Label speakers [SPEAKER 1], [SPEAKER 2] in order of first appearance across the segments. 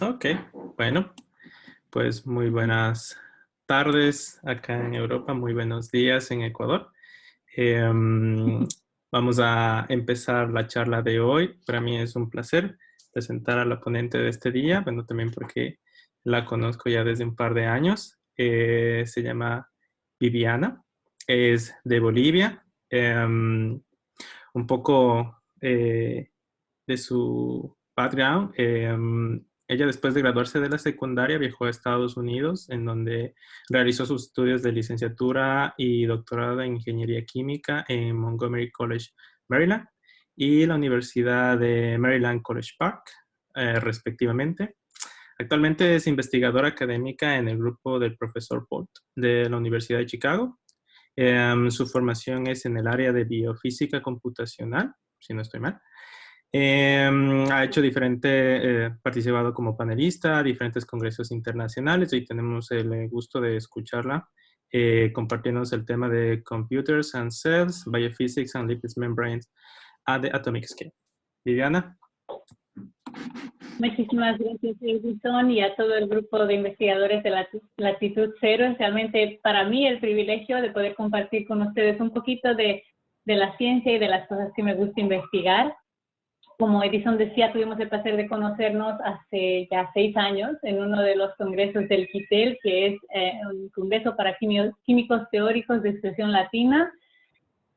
[SPEAKER 1] Ok, bueno, pues muy buenas tardes acá en Europa, muy buenos días en Ecuador. Vamos a empezar la charla de hoy. Para mí es un placer presentar a la ponente de este día, bueno, también porque la conozco ya desde un par de años. Se llama Viviana, es de Bolivia. Un poco de su background. Ella después de graduarse de la secundaria viajó a Estados Unidos, en donde realizó sus estudios de licenciatura y doctorado en ingeniería química en Montgomery College, Maryland, y la Universidad de Maryland College Park, respectivamente. Actualmente es investigadora académica en el grupo del profesor Bolt de la Universidad de Chicago. Su formación es en el área de biofísica computacional, si no estoy mal. Ha hecho participado como panelista a diferentes congresos internacionales. Hoy tenemos el gusto de escucharla compartiéndonos el tema de Computers and Cells, Biophysics and Lipid Membranes at the Atomic Scale. Viviana.
[SPEAKER 2] Muchísimas gracias, Edison, y a todo el grupo de investigadores de Latitud Cero. Es realmente para mí el privilegio de poder compartir con ustedes un poquito de la ciencia y de las cosas que me gusta investigar. Como Edison decía, tuvimos el placer de conocernos hace ya 6 años en uno de los congresos del QITEL, que es un congreso para químicos teóricos de expresión latina.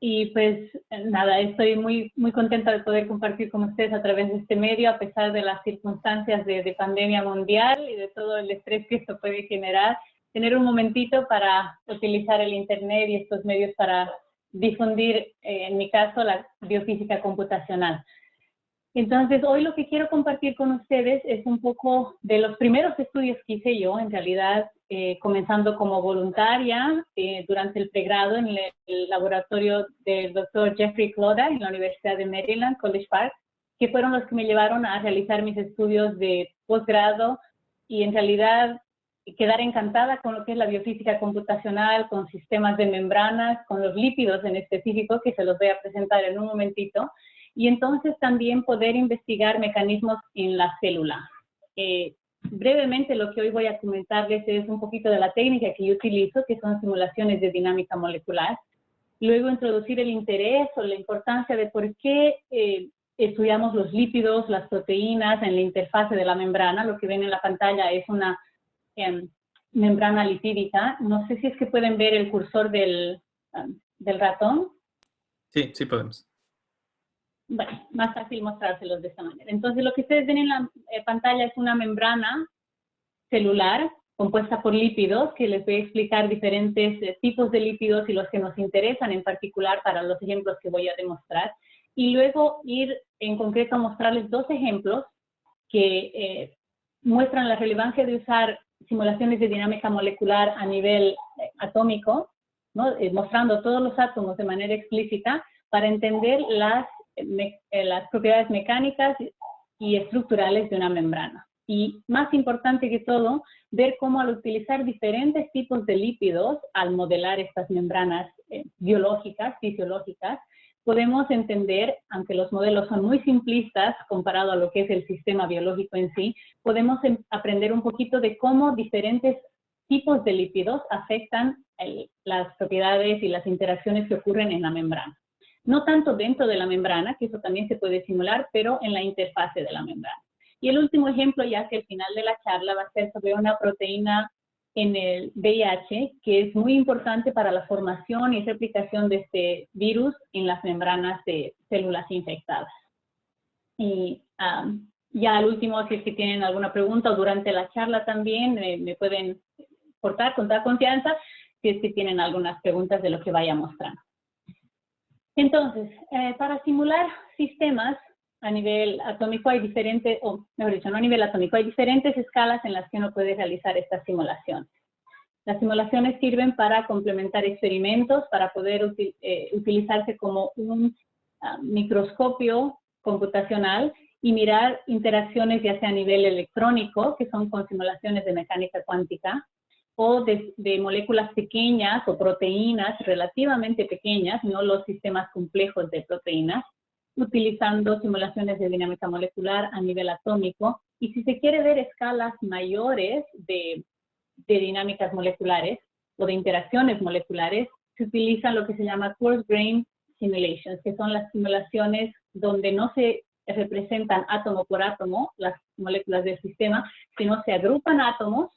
[SPEAKER 2] Y pues nada, estoy muy contenta de poder compartir con ustedes a través de este medio, a pesar de las circunstancias de pandemia mundial y de todo el estrés que esto puede generar, tener un momentito para utilizar el Internet y estos medios para difundir, en mi caso, la biofísica computacional. Entonces, hoy lo que quiero compartir con ustedes es un poco de los primeros estudios que hice yo, en realidad, comenzando como voluntaria durante el pregrado en el laboratorio del doctor Jeffrey Cloda en la Universidad de Maryland, College Park, que fueron los que me llevaron a realizar mis estudios de posgrado y en realidad quedar encantada con lo que es la biofísica computacional, con sistemas de membranas, con los lípidos en específico, que se los voy a presentar en un momentito. Y entonces también poder investigar mecanismos en la célula. Brevemente lo que hoy voy a comentarles es un poquito de la técnica que yo utilizo, que son simulaciones de dinámica molecular. Luego introducir el interés o la importancia de por qué estudiamos los lípidos, las proteínas en la interfase de la membrana. Lo que ven en la pantalla es una membrana lipídica. No sé si es que pueden ver el cursor del ratón.
[SPEAKER 1] Sí, sí podemos.
[SPEAKER 2] Bueno, más fácil mostrárselos de esta manera. Entonces, lo que ustedes ven en la pantalla es una membrana celular compuesta por lípidos, que les voy a explicar diferentes tipos de lípidos y los que nos interesan en particular para los ejemplos que voy a demostrar. Y luego ir en concreto a mostrarles 2 ejemplos que muestran la relevancia de usar simulaciones de dinámica molecular a nivel atómico, ¿no? Mostrando todos los átomos de manera explícita para entender las propiedades mecánicas y estructurales de una membrana. Y más importante que todo, ver cómo al utilizar diferentes tipos de lípidos, al modelar estas membranas biológicas, fisiológicas, podemos entender, aunque los modelos son muy simplistas comparado a lo que es el sistema biológico en sí, podemos aprender un poquito de cómo diferentes tipos de lípidos afectan las propiedades y las interacciones que ocurren en la membrana. No tanto dentro de la membrana, que eso también se puede simular, pero en la interfase de la membrana. Y el último ejemplo, ya que al final de la charla va a ser sobre una proteína en el VIH, que es muy importante para la formación y replicación de este virus en las membranas de células infectadas. Y ya al último, si es que tienen alguna pregunta o durante la charla también, me pueden cortar con toda confianza, si es que tienen algunas preguntas de lo que vaya mostrando. Entonces, para simular sistemas a nivel atómico hay diferentes, o mejor dicho, no a nivel atómico, hay diferentes escalas en las que uno puede realizar estas simulaciones. Las simulaciones sirven para complementar experimentos, para poder utilizarse como un microscopio computacional y mirar interacciones ya sea a nivel electrónico, que son con simulaciones de mecánica cuántica, o de moléculas pequeñas o proteínas relativamente pequeñas, no los sistemas complejos de proteínas, utilizando simulaciones de dinámica molecular a nivel atómico. Y si se quiere ver escalas mayores de dinámicas moleculares o de interacciones moleculares, se utilizan lo que se llama coarse grain simulations, que son las simulaciones donde no se representan átomo por átomo las moléculas del sistema, sino se agrupan átomos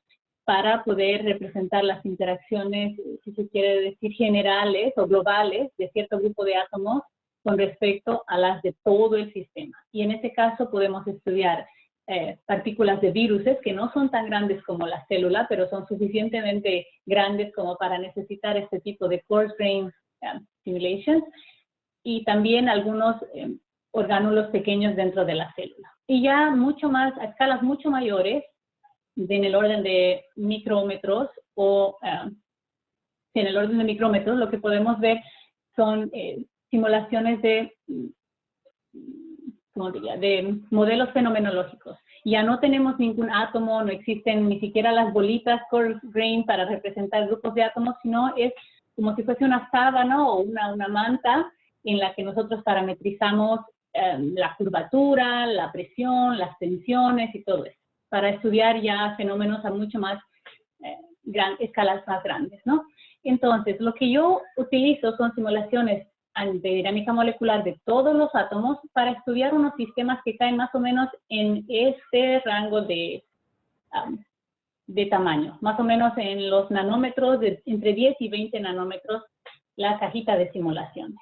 [SPEAKER 2] para poder representar las interacciones, si se quiere decir, generales o globales de cierto grupo de átomos con respecto a las de todo el sistema. Y en este caso podemos estudiar partículas de viruses que no son tan grandes como la célula, pero son suficientemente grandes como para necesitar este tipo de coarse grain simulations, y también algunos orgánulos pequeños dentro de la célula. Y ya mucho más, a escalas mucho mayores, en el orden de micrómetros o en el orden de micrómetros, lo que podemos ver son simulaciones de, ¿cómo diría?, de modelos fenomenológicos. Ya no tenemos ningún átomo, no existen ni siquiera las bolitas coarse grain para representar grupos de átomos, sino es como si fuese una sábana o una manta en la que nosotros parametrizamos la curvatura, la presión, las tensiones y todo eso, para estudiar ya fenómenos a mucho más escalas más grandes, ¿no? Entonces, lo que yo utilizo son simulaciones de dinámica molecular de todos los átomos para estudiar unos sistemas que caen más o menos en este rango de tamaño, más o menos en los nanómetros, entre 10 y 20 nanómetros, la cajita de simulaciones.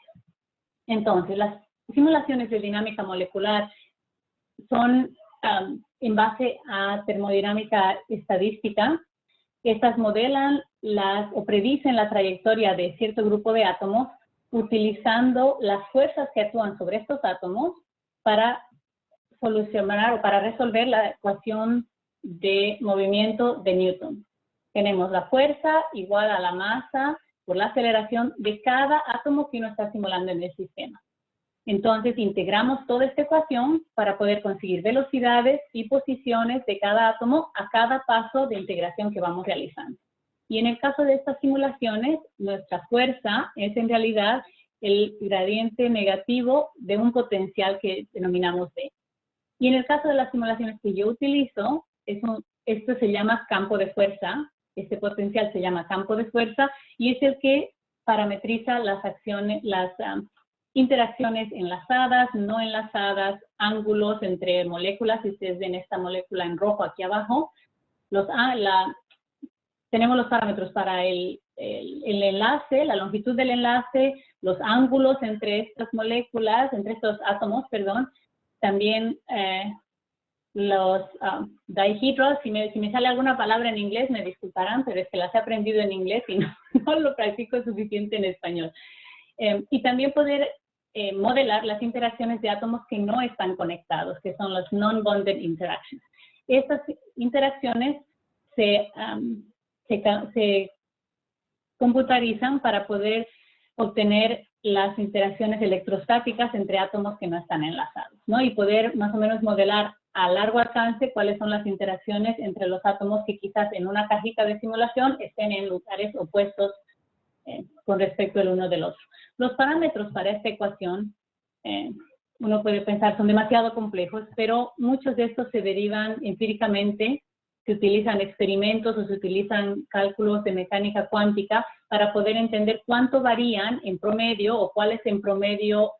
[SPEAKER 2] Entonces, las simulaciones de dinámica molecular son en base a termodinámica estadística. Estas modelan o predicen la trayectoria de cierto grupo de átomos utilizando las fuerzas que actúan sobre estos átomos para solucionar o para resolver la ecuación de movimiento de Newton. Tenemos la fuerza igual a la masa por la aceleración de cada átomo que uno está simulando en el sistema. Entonces, integramos toda esta ecuación para poder conseguir velocidades y posiciones de cada átomo a cada paso de integración que vamos realizando. Y en el caso de estas simulaciones, nuestra fuerza es en realidad el gradiente negativo de un potencial que denominamos D. Y en el caso de las simulaciones que yo utilizo, esto se llama campo de fuerza, este potencial se llama campo de fuerza, y es el que parametriza las acciones, las interacciones enlazadas, no enlazadas, ángulos entre moléculas. Si ustedes ven esta molécula en rojo aquí abajo, tenemos los parámetros para el enlace, la longitud del enlace, los ángulos entre estas moléculas, entre estos átomos, perdón, también los dihedral. Si me sale alguna palabra en inglés, me disculparán, pero es que las he aprendido en inglés y no lo practico suficiente en español. Y también poder modelar las interacciones de átomos que no están conectados, que son las non-bonded interactions. Estas interacciones se computarizan para poder obtener las interacciones electrostáticas entre átomos que no están enlazados, ¿no? Y poder más o menos modelar a largo alcance cuáles son las interacciones entre los átomos que quizás en una cajita de simulación estén en lugares opuestos con respecto el uno del otro. Los parámetros para esta ecuación, uno puede pensar, son demasiado complejos, pero muchos de estos se derivan empíricamente. Se utilizan experimentos o se utilizan cálculos de mecánica cuántica para poder entender cuánto varían en promedio o cuál es en promedio,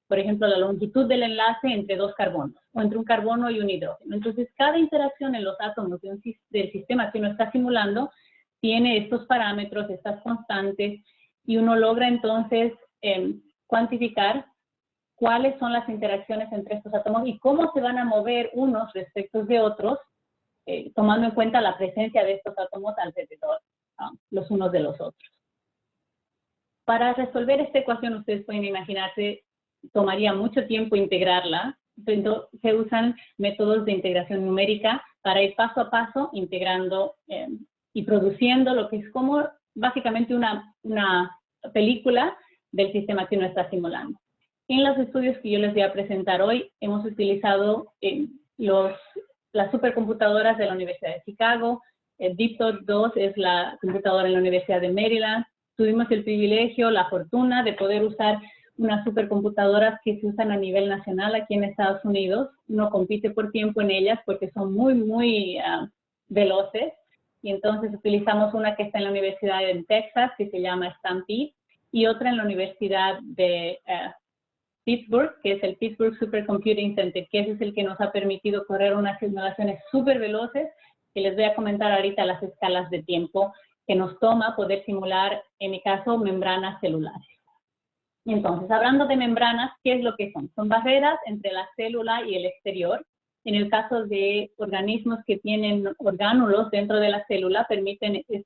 [SPEAKER 2] por ejemplo, la longitud del enlace entre dos carbonos o entre un carbono y un hidrógeno. Entonces, cada interacción en los átomos del sistema que uno está simulando tiene estos parámetros, estas constantes, y uno logra entonces cuantificar cuáles son las interacciones entre estos átomos y cómo se van a mover unos respecto de otros, tomando en cuenta la presencia de estos átomos alrededor, los unos de los otros. Para resolver esta ecuación, ustedes pueden imaginarse, tomaría mucho tiempo integrarla. Entonces, se usan métodos de integración numérica para ir paso a paso integrando y produciendo lo que es como básicamente una película del sistema que uno está simulando. En los estudios que yo les voy a presentar hoy, hemos utilizado las supercomputadoras de la Universidad de Chicago. El DeepThought 2 es la computadora en la Universidad de Maryland. Tuvimos el privilegio, la fortuna de poder usar unas supercomputadoras que se usan a nivel nacional aquí en Estados Unidos. Uno compite por tiempo en ellas porque son muy veloces. Y entonces utilizamos una que está en la Universidad de Texas, que se llama Stampede, y otra en la Universidad de Pittsburgh, que es el Pittsburgh Supercomputing Center, que ese es el que nos ha permitido correr unas simulaciones súper veloces, que les voy a comentar ahorita las escalas de tiempo que nos toma poder simular, en mi caso, membranas celulares. Entonces, hablando de membranas, ¿qué es lo que son? Son barreras entre la célula y el exterior. En el caso de organismos que tienen orgánulos dentro de la célula, permiten que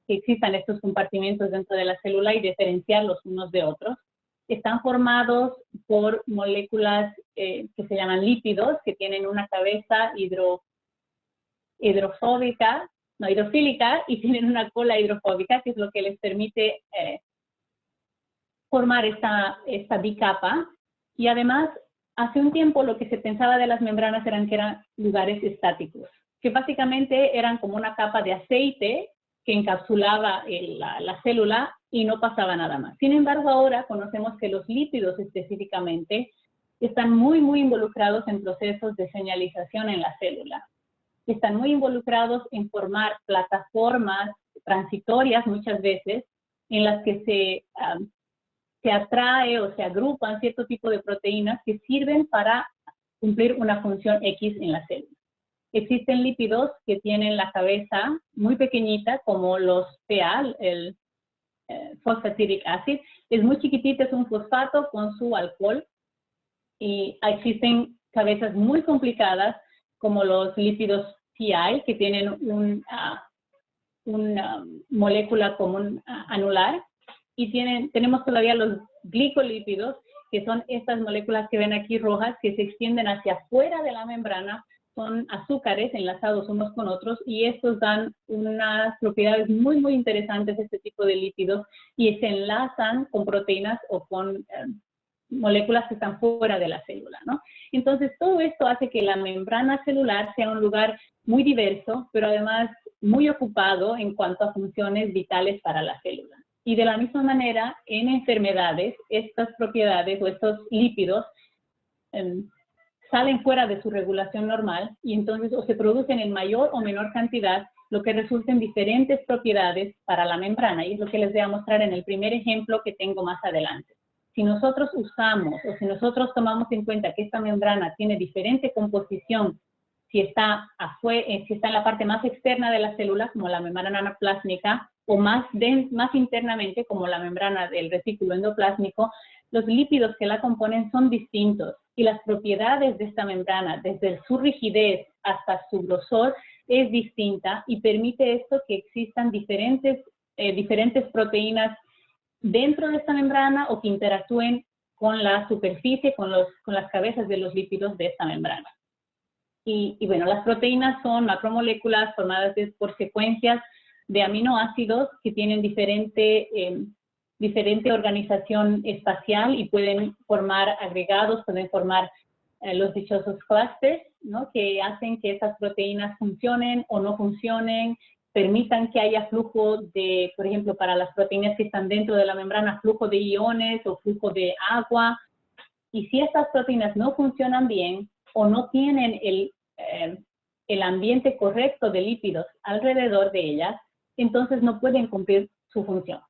[SPEAKER 2] existan estos compartimentos dentro de la célula y diferenciarlos unos de otros. Están formados por moléculas que se llaman lípidos, que tienen una cabeza hidrofílica y tienen una cola hidrofóbica, que es lo que les permite formar esta bicapa. Y además, hace un tiempo lo que se pensaba de las membranas que eran lugares estáticos, que básicamente eran como una capa de aceite que encapsulaba la célula y no pasaba nada más. Sin embargo, ahora conocemos que los lípidos específicamente están muy involucrados en procesos de señalización en la célula. Están muy involucrados en formar plataformas transitorias muchas veces en las que se atrae o se agrupan cierto tipo de proteínas que sirven para cumplir una función X en la célula. Existen lípidos que tienen la cabeza muy pequeñita, como los PA, el phosphatidic acid. Es muy chiquitito, es un fosfato con su alcohol. Y existen cabezas muy complicadas, como los lípidos PI, que tienen una molécula común anular. Y tenemos todavía los glicolípidos, que son estas moléculas que ven aquí rojas, que se extienden hacia afuera de la membrana. Son azúcares enlazados unos con otros, y estos dan unas propiedades muy interesantes, este tipo de lípidos, y se enlazan con proteínas o con moléculas que están fuera de la célula, ¿no? Entonces, todo esto hace que la membrana celular sea un lugar muy diverso, pero además muy ocupado en cuanto a funciones vitales para la célula. Y de la misma manera, en enfermedades, estas propiedades o estos lípidos salen fuera de su regulación normal, y entonces o se producen en mayor o menor cantidad, lo que resulta en diferentes propiedades para la membrana, y es lo que les voy a mostrar en el primer ejemplo que tengo más adelante. Si nosotros usamos o si nosotros tomamos en cuenta que esta membrana tiene diferente composición, si está en la parte más externa de la célula, como la membrana anaplásmica, o más internamente, como la membrana del retículo endoplásmico, los lípidos que la componen son distintos, y las propiedades de esta membrana, desde su rigidez hasta su grosor, es distinta, y permite esto que existan diferentes proteínas dentro de esta membrana o que interactúen con la superficie, con las cabezas de los lípidos de esta membrana. Y bueno, las proteínas son macromoléculas formadas por secuencias de aminoácidos que tienen diferente organización espacial y pueden formar agregados, pueden formar los dichosos clústeres, ¿no? Que hacen que estas proteínas funcionen o no funcionen, permitan que haya flujo de, por ejemplo, para las proteínas que están dentro de la membrana, flujo de iones o flujo de agua. Y si estas proteínas no funcionan bien o no tienen el ambiente correcto de lípidos alrededor de ellas, entonces no pueden cumplir su función.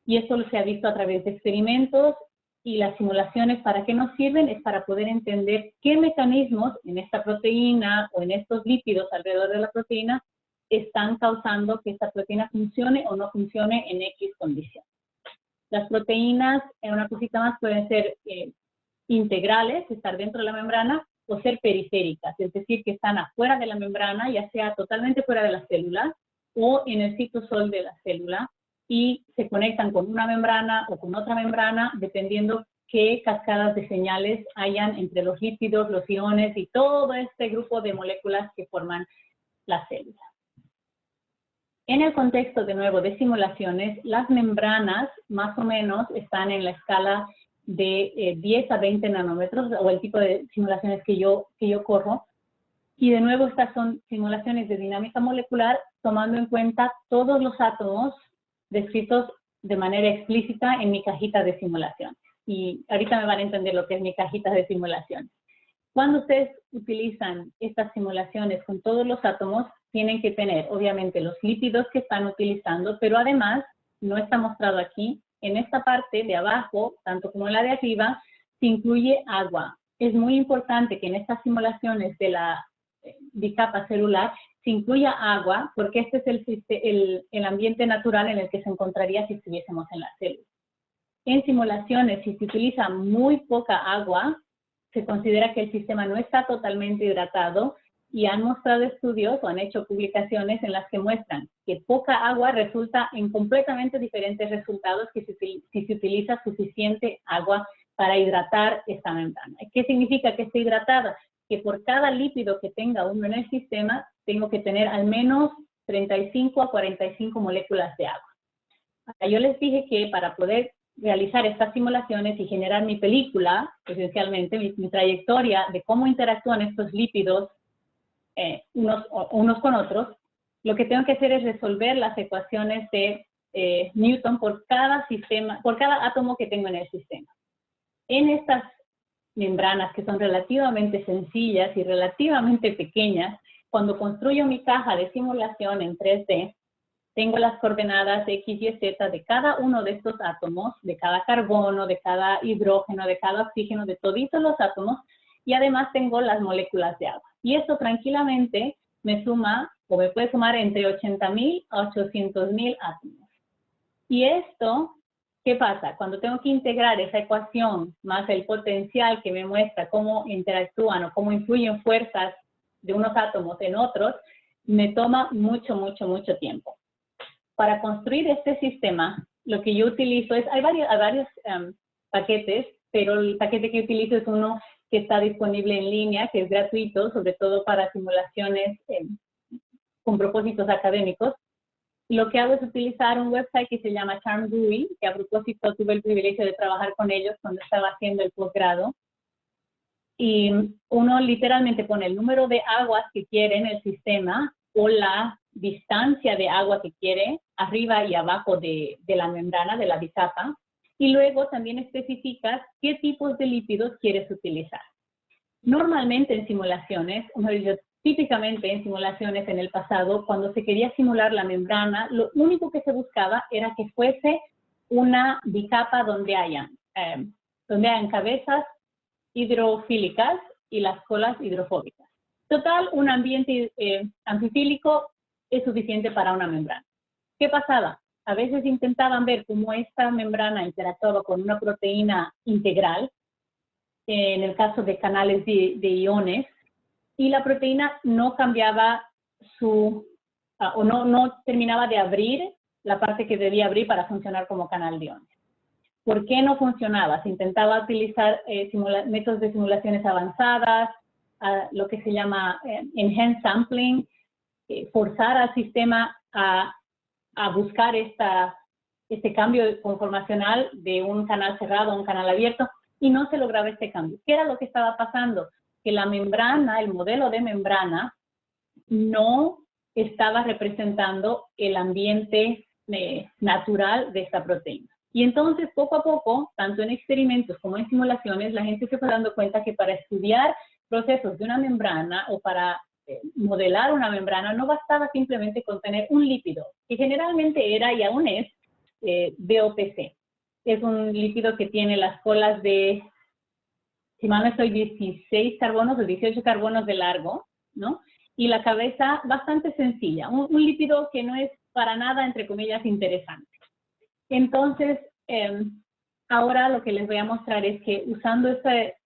[SPEAKER 2] Y esto se ha visto a través de experimentos, y las simulaciones, ¿para qué nos sirven? Es para poder entender qué mecanismos en esta proteína o en estos lípidos alrededor de la proteína están causando que esta proteína funcione o no funcione en X condición. Las proteínas, en una cosita más, pueden ser integrales, estar dentro de la membrana, o ser periféricas, es decir, que están afuera de la membrana, ya sea totalmente fuera de la célula o en el citosol de la célula, y se conectan con una membrana o con otra membrana, dependiendo qué cascadas de señales hayan entre los lípidos, los iones y todo este grupo de moléculas que forman la célula. En el contexto, de nuevo, de simulaciones, las membranas más o menos están en la escala de 10 a 20 nanómetros, o el tipo de simulaciones que yo corro. Y de nuevo, estas son simulaciones de dinámica molecular, tomando en cuenta todos los átomos descritos de manera explícita en mi cajita de simulaciones. y ahorita me van a entender lo que es mi cajita de simulación. Cuando ustedes utilizan estas simulaciones con todos los átomos, tienen que tener, obviamente, los lípidos que están utilizando, pero además, no está mostrado aquí, en esta parte de abajo, tanto como en la de arriba, se incluye agua. Es muy importante que en estas simulaciones de la bicapa celular se incluya agua, porque este es el ambiente natural en el que se encontraría si estuviésemos en la célula. En simulaciones, si se utiliza muy poca agua, se considera que el sistema no está totalmente hidratado, y han mostrado estudios o han hecho publicaciones en las que muestran que poca agua resulta en completamente diferentes resultados que si se utiliza suficiente agua para hidratar esta membrana. ¿Qué significa que esté hidratada? Que por cada lípido que tenga uno en el sistema, tengo que tener al menos 35 a 45 moléculas de agua. Yo les dije que para poder realizar estas simulaciones y generar mi película, esencialmente mi trayectoria de cómo interactúan estos lípidos unos con otros, lo que tengo que hacer es resolver las ecuaciones de Newton por cada átomo que tengo en el sistema. En estas membranas, que son relativamente sencillas y relativamente pequeñas, cuando construyo mi caja de simulación en 3D, tengo las coordenadas X, Y, Z de cada uno de estos átomos, de cada carbono, de cada hidrógeno, de cada oxígeno, de toditos los átomos, y además tengo las moléculas de agua. Y esto tranquilamente me suma, o me puede sumar entre 80.000 a 800.000 átomos. Y esto, ¿qué pasa? Cuando tengo que integrar esa ecuación más el potencial que me muestra cómo interactúan o cómo influyen fuerzas de unos átomos en otros, me toma mucho, mucho, mucho tiempo. Para construir este sistema, lo que yo utilizo es, hay varios paquetes, pero el paquete que utilizo es uno que está disponible en línea, que es gratuito, sobre todo para simulaciones con propósitos académicos. Lo que hago es utilizar un website que se llama CharmGUI, que a propósito tuve el privilegio de trabajar con ellos cuando estaba haciendo el posgrado. Y uno literalmente pone el número de aguas que quiere en el sistema o la distancia de agua que quiere arriba y abajo de la membrana, de la bicapa. Y luego también especificas qué tipos de lípidos quieres utilizar. Normalmente en simulaciones, típicamente en simulaciones en el pasado, cuando se quería simular la membrana, lo único que se buscaba era que fuese una bicapa donde hayan cabezas hidrofílicas y las colas hidrofóbicas. Total, un ambiente anfifílico es suficiente para una membrana. ¿Qué pasaba? A veces intentaban ver cómo esta membrana interactuaba con una proteína integral, en el caso de canales de iones, y la proteína no cambiaba o no terminaba de abrir la parte que debía abrir para funcionar como canal de iones. ¿Por qué no funcionaba? Se intentaba utilizar métodos de simulaciones avanzadas, lo que se llama enhanced sampling, forzar al sistema a buscar este cambio conformacional de un canal cerrado a un canal abierto, y no se lograba este cambio. ¿Qué era lo que estaba pasando? Que la membrana, el modelo de membrana, no estaba representando el ambiente natural de esta proteína. Y entonces, poco a poco, tanto en experimentos como en simulaciones, la gente se fue dando cuenta que para estudiar procesos de una membrana o para modelar una membrana, no bastaba simplemente con tener un lípido, que generalmente era y aún es DOPC. Es un lípido que tiene las colas de, si mal no estoy, 16 carbonos o 18 carbonos de largo, ¿no? Y la cabeza bastante sencilla, un lípido que no es para nada, entre comillas, interesante. Entonces, ahora lo que les voy a mostrar es que usando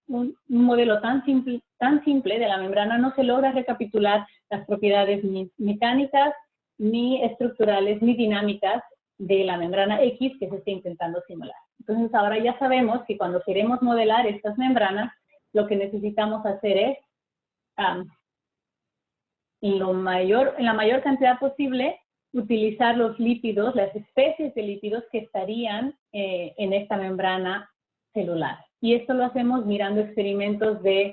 [SPEAKER 2] un modelo tan simple de la membrana no se logra recapitular las propiedades ni mecánicas, ni estructurales, ni dinámicas de la membrana X que se está intentando simular. Entonces ahora ya sabemos que cuando queremos modelar estas membranas, lo que necesitamos hacer es, en la mayor cantidad posible, utilizar los lípidos, las especies de lípidos que estarían en esta membrana celular. Y esto lo hacemos mirando experimentos de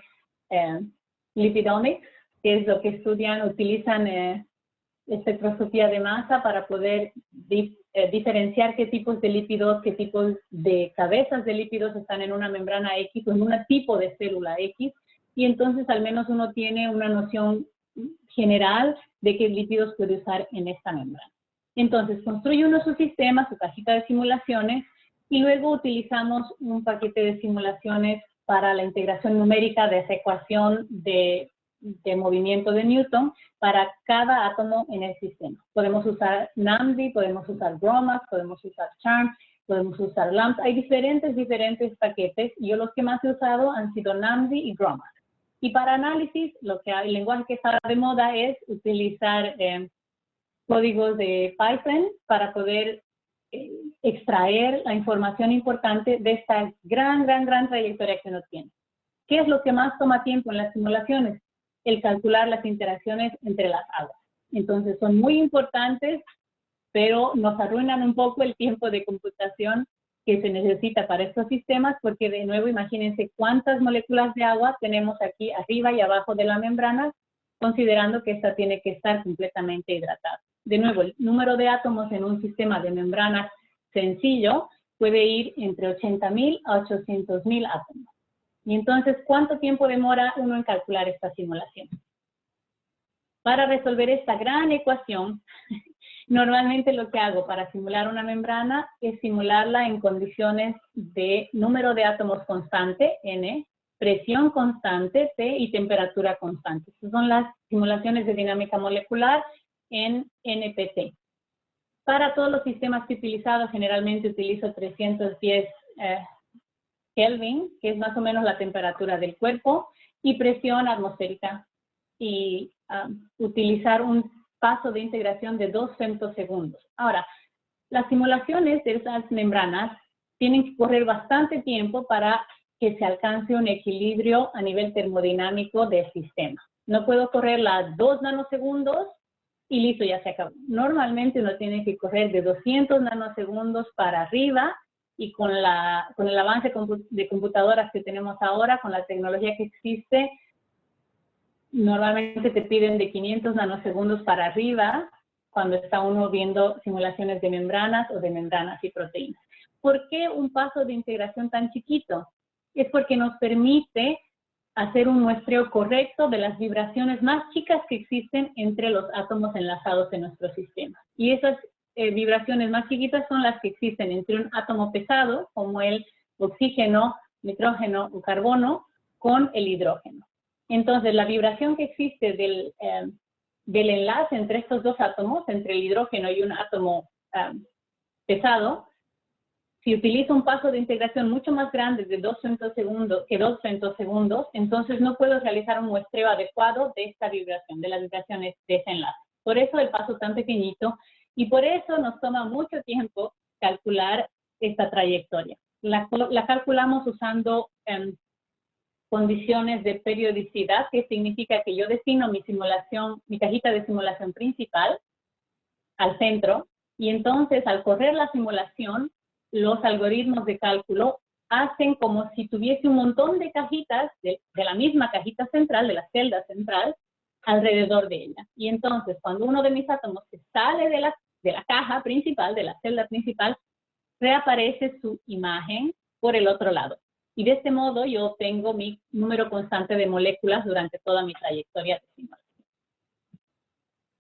[SPEAKER 2] lipidomics, que es lo que utilizan espectroscopía de masa para poder diferenciar qué tipos de lípidos, qué tipos de cabezas de lípidos están en una membrana X o en un tipo de célula X, y entonces al menos uno tiene una noción general de qué lípidos puede usar en esta membrana. Entonces, construye uno su sistema, su cajita de simulaciones, y luego utilizamos un paquete de simulaciones para la integración numérica de esa ecuación de movimiento de Newton para cada átomo en el sistema. Podemos usar NAMD, podemos usar GROMACS, podemos usar CHARMS, podemos usar LAMMPS. Hay diferentes paquetes. Yo los que más he usado han sido NAMD y GROMACS. Y para análisis, el lenguaje que está de moda es utilizar códigos de Python para poder extraer la información importante de esta gran trayectoria que uno tiene. ¿Qué es lo que más toma tiempo en las simulaciones? El calcular las interacciones entre las aguas. Entonces son muy importantes, pero nos arruinan un poco el tiempo de computación que se necesita para estos sistemas, porque de nuevo imagínense cuántas moléculas de agua tenemos aquí arriba y abajo de la membrana, considerando que esta tiene que estar completamente hidratada. De nuevo, el número de átomos en un sistema de membranas sencillo puede ir entre 80.000 a 800.000 átomos. Y entonces, ¿cuánto tiempo demora uno en calcular esta simulación? Para resolver esta gran ecuación, normalmente lo que hago para simular una membrana es simularla en condiciones de número de átomos constante, N, presión constante, P, y temperatura constante. Estas son las simulaciones de dinámica molecular en NPT. Para todos los sistemas que he utilizado, generalmente utilizo 310 Kelvin, que es más o menos la temperatura del cuerpo, y presión atmosférica. Y utilizar un paso de integración de 2 femtosegundos. Ahora, las simulaciones de esas membranas tienen que correr bastante tiempo para que se alcance un equilibrio a nivel termodinámico del sistema. No puedo correrla a 2 nanosegundos y listo, ya se acabó. Normalmente uno tiene que correr de 200 nanosegundos para arriba, y con el avance de computadoras que tenemos ahora, con la tecnología que existe, normalmente te piden de 500 nanosegundos para arriba cuando está uno viendo simulaciones de membranas o de membranas y proteínas. ¿Por qué un paso de integración tan chiquito? Es porque nos permite hacer un muestreo correcto de las vibraciones más chicas que existen entre los átomos enlazados en nuestro sistema. Y esas vibraciones más chiquitas son las que existen entre un átomo pesado, como el oxígeno, nitrógeno o carbono, con el hidrógeno. Entonces, la vibración que existe del enlace entre estos dos átomos, entre el hidrógeno y un átomo pesado, si utilizo un paso de integración mucho más grande de 2 femtosegundos, entonces no puedo realizar un muestreo adecuado de esta vibración, de las vibraciones de ese enlace. Por eso el paso tan pequeñito, y por eso nos toma mucho tiempo calcular esta trayectoria. La calculamos usando condiciones de periodicidad, que significa que yo defino mi simulación, mi cajita de simulación principal al centro, y entonces al correr la simulación, los algoritmos de cálculo hacen como si tuviese un montón de cajitas de la misma cajita central, de la celda central, alrededor de ella. Y entonces, cuando uno de mis átomos se sale de la caja principal, de la celda principal, reaparece su imagen por el otro lado. Y de este modo yo obtengo mi número constante de moléculas durante toda mi trayectoria de simulación.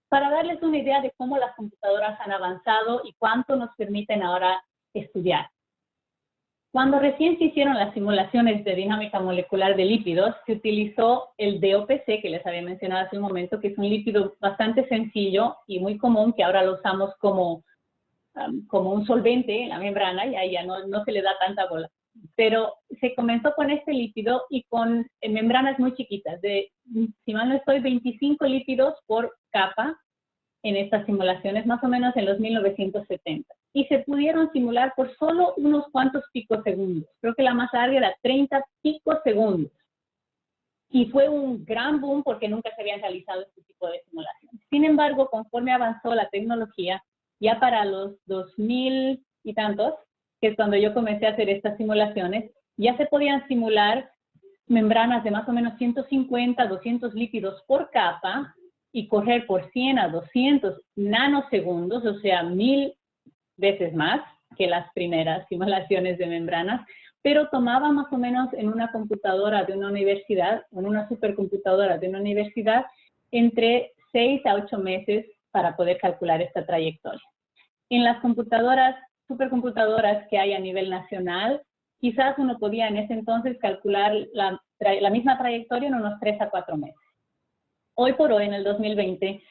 [SPEAKER 2] Para darles una idea de cómo las computadoras han avanzado y cuánto nos permiten ahora estudiar. Cuando recién se hicieron las simulaciones de dinámica molecular de lípidos, se utilizó el DOPC, que les había mencionado hace un momento, que es un lípido bastante sencillo y muy común, que ahora lo usamos como un solvente en la membrana, y ahí ya no se le da tanta bola. Pero se comenzó con este lípido y con membranas muy chiquitas, si mal no estoy, 25 lípidos por capa en estas simulaciones, más o menos en los 1970. Y se pudieron simular por solo unos cuantos picosegundos. Creo que la más larga era 30 picosegundos. Y fue un gran boom porque nunca se habían realizado este tipo de simulaciones. Sin embargo, conforme avanzó la tecnología, ya para los 2000 y tantos, que es cuando yo comencé a hacer estas simulaciones, ya se podían simular membranas de más o menos 150, 200 lípidos por capa y correr por 100 a 200 nanosegundos, o sea, 1000 veces más que las primeras simulaciones de membranas, pero tomaba más o menos en una computadora de una universidad, o en una supercomputadora de una universidad, entre 6 a 8 meses para poder calcular esta trayectoria. En las computadoras, supercomputadoras que hay a nivel nacional, quizás uno podía en ese entonces calcular la misma trayectoria en unos 3 a 4 meses. Hoy por hoy, en el 2020,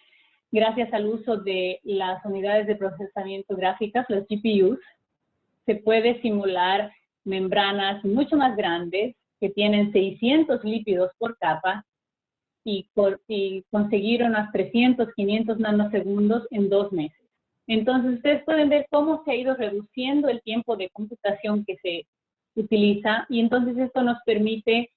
[SPEAKER 2] gracias al uso de las unidades de procesamiento gráficas, los GPUs, se puede simular membranas mucho más grandes que tienen 600 lípidos por capa y conseguir unos 300, 500 nanosegundos en 2 meses. Entonces, ustedes pueden ver cómo se ha ido reduciendo el tiempo de computación que se utiliza, y entonces esto nos permite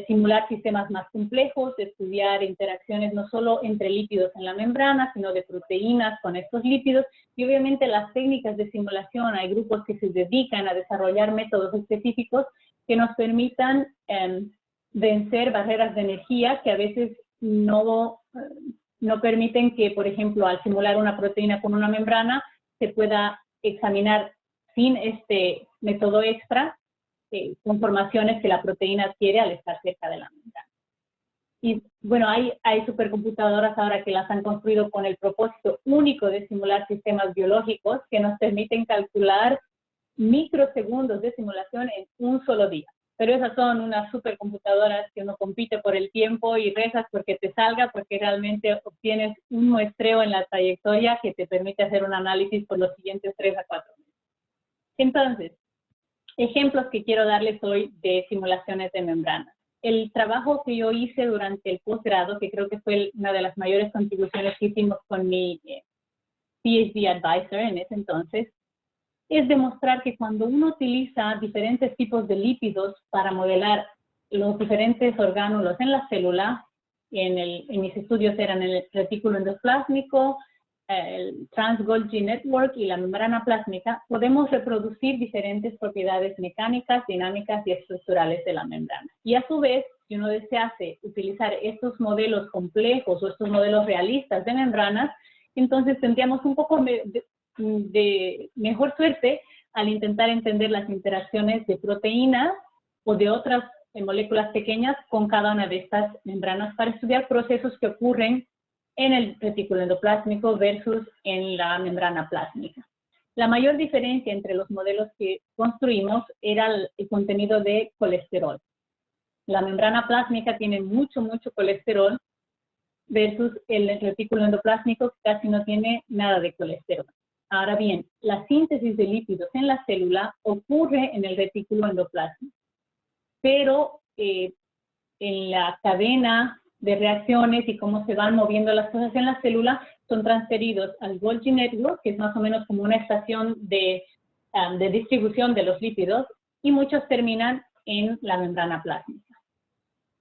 [SPEAKER 2] simular sistemas más complejos, estudiar interacciones no solo entre lípidos en la membrana, sino de proteínas con estos lípidos, y obviamente las técnicas de simulación, hay grupos que se dedican a desarrollar métodos específicos que nos permitan vencer barreras de energía que a veces no permiten que, por ejemplo, al simular una proteína con una membrana, se pueda examinar sin este método extra conformaciones que la proteína adquiere al estar cerca de la membrana. Y bueno, hay supercomputadoras ahora que las han construido con el propósito único de simular sistemas biológicos que nos permiten calcular microsegundos de simulación en un solo día. Pero esas son unas supercomputadoras que uno compite por el tiempo y rezas porque te salga, porque realmente obtienes un muestreo en la trayectoria que te permite hacer un análisis por los siguientes 3 a 4 meses. Entonces, ejemplos que quiero darles hoy de simulaciones de membranas. El trabajo que yo hice durante el posgrado, que creo que fue una de las mayores contribuciones que hicimos con mi PhD advisor en ese entonces, es demostrar que cuando uno utiliza diferentes tipos de lípidos para modelar los diferentes orgánulos en la célula, en mis estudios eran el retículo endoplásmico, el Trans-Golgi Network y la membrana plásmica, podemos reproducir diferentes propiedades mecánicas, dinámicas y estructurales de la membrana. Y a su vez, si uno desease utilizar estos modelos complejos o estos modelos realistas de membranas, entonces tendríamos un poco de mejor suerte al intentar entender las interacciones de proteínas o de otras moléculas pequeñas con cada una de estas membranas para estudiar procesos que ocurren en el retículo endoplásmico versus en la membrana plásmica. La mayor diferencia entre los modelos que construimos era el contenido de colesterol. La membrana plásmica tiene mucho colesterol versus el retículo endoplásmico que casi no tiene nada de colesterol. Ahora bien, la síntesis de lípidos en la célula ocurre en el retículo endoplásmico, pero en la cadena de reacciones y cómo se van moviendo las cosas en la célula son transferidos al Golgi Network, que es más o menos como una estación de distribución de los lípidos, y muchos terminan en la membrana plásmica.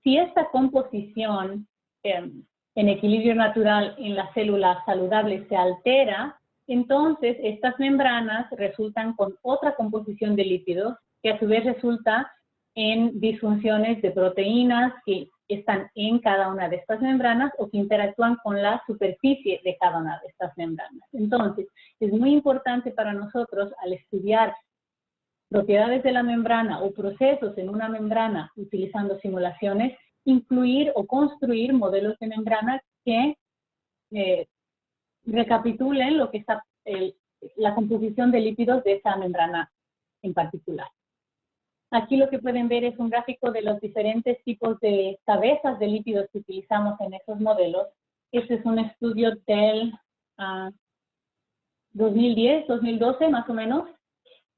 [SPEAKER 2] Si esta composición en equilibrio natural en la célula saludable se altera, entonces estas membranas resultan con otra composición de lípidos, que a su vez resulta en disfunciones de proteínas que están en cada una de estas membranas o que interactúan con la superficie de cada una de estas membranas. Entonces, es muy importante para nosotros al estudiar propiedades de la membrana o procesos en una membrana utilizando simulaciones, incluir o construir modelos de membrana que recapitulen lo que está la composición de lípidos de esa membrana en particular. Aquí lo que pueden ver es un gráfico de los diferentes tipos de cabezas de lípidos que utilizamos en esos modelos. Este es un estudio del 2010, 2012 más o menos,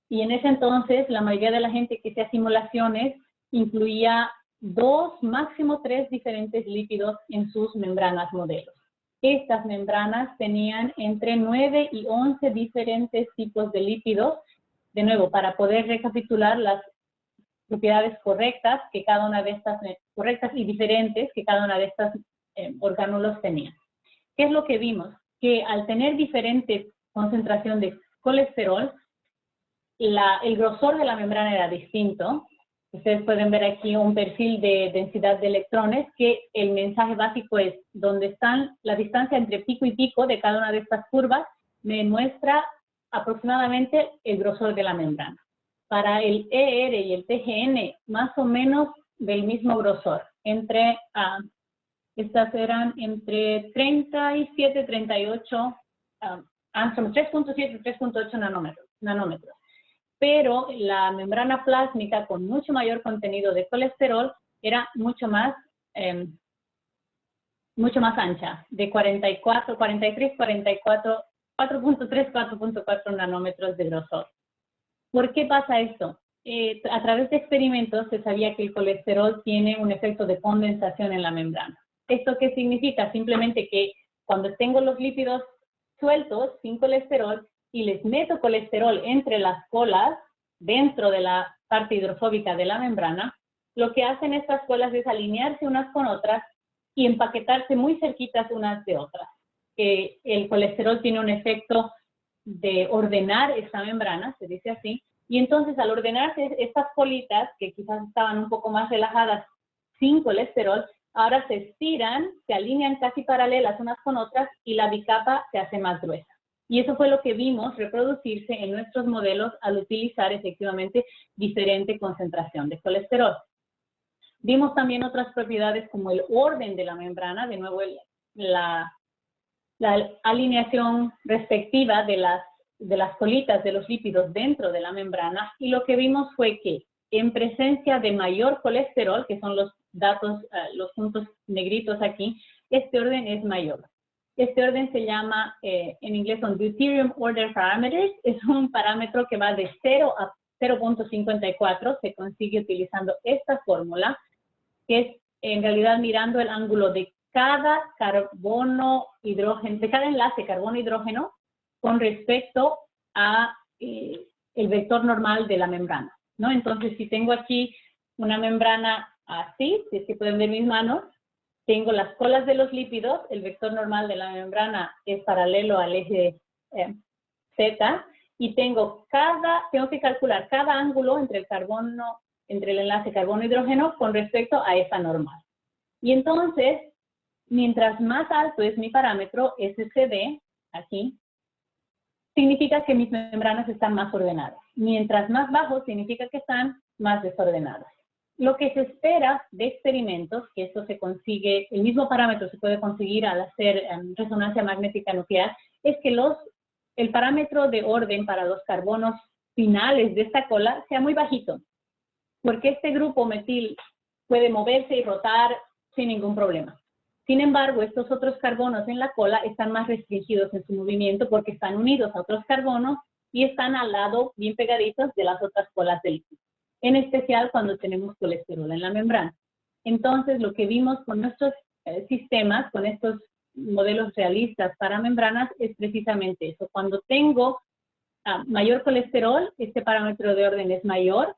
[SPEAKER 2] y en ese entonces la mayoría de la gente que hacía simulaciones incluía 2, máximo 3 diferentes lípidos en sus membranas modelos. Estas membranas tenían entre 9 y 11 diferentes tipos de lípidos, de nuevo, para poder recapitular las propiedades correctas que cada una de estas, correctas y diferentes que cada una de estas orgánulos tenía. ¿Qué es lo que vimos? Que al tener diferente concentración de colesterol, el grosor de la membrana era distinto. Ustedes pueden ver aquí un perfil de densidad de electrones, que el mensaje básico es donde están la distancia entre pico y pico de cada una de estas curvas, me muestra aproximadamente el grosor de la membrana. Para el ER y el TGN, más o menos del mismo grosor. Estas eran entre 37 y 38 Angstrom, 3.7 y 3.8 nanómetros. Pero la membrana plásmica con mucho mayor contenido de colesterol era mucho más ancha, de 4.3, 4.4 nanómetros de grosor. ¿Por qué pasa esto? A través de experimentos se sabía que el colesterol tiene un efecto de condensación en la membrana. ¿Esto qué significa? Simplemente que cuando tengo los lípidos sueltos, sin colesterol, y les meto colesterol entre las colas, dentro de la parte hidrofóbica de la membrana, lo que hacen estas colas es alinearse unas con otras y empaquetarse muy cerquitas unas de otras. El colesterol tiene un efecto de ordenar esta membrana, se dice así, y entonces al ordenarse estas colitas, que quizás estaban un poco más relajadas sin colesterol, ahora se estiran, se alinean casi paralelas unas con otras y la bicapa se hace más gruesa. Y eso fue lo que vimos reproducirse en nuestros modelos al utilizar efectivamente diferente concentración de colesterol. Vimos también otras propiedades como el orden de la membrana, de nuevo la alineación respectiva de las colitas de los lípidos dentro de la membrana, y lo que vimos fue que en presencia de mayor colesterol, que son los datos, los puntos negritos aquí, este orden es mayor. Este orden se llama, en inglés son deuterium order parameters, es un parámetro que va de 0 a 0.54, se consigue utilizando esta fórmula, que es en realidad mirando el ángulo de cada carbono-hidrógeno, de cada enlace carbono-hidrógeno con respecto a el vector normal de la membrana, ¿no? Entonces, si tengo aquí una membrana así, si es que pueden ver mis manos, tengo las colas de los lípidos, el vector normal de la membrana es paralelo al eje Z, y tengo que calcular cada ángulo entre el enlace carbono-hidrógeno con respecto a esa normal. Y entonces, mientras más alto es mi parámetro, SCD, aquí, significa que mis membranas están más ordenadas. Mientras más bajo, significa que están más desordenadas. Lo que se espera de experimentos, que esto se consigue, el mismo parámetro se puede conseguir al hacer resonancia magnética nuclear, es que el parámetro de orden para los carbonos finales de esta cola sea muy bajito, porque este grupo metil puede moverse y rotar sin ningún problema. Sin embargo, estos otros carbonos en la cola están más restringidos en su movimiento porque están unidos a otros carbonos y están al lado, bien pegaditos, de las otras colas del lípido, en especial cuando tenemos colesterol en la membrana. Entonces, lo que vimos con nuestros sistemas, con estos modelos realistas para membranas, es precisamente eso. Cuando tengo mayor colesterol, este parámetro de orden es mayor,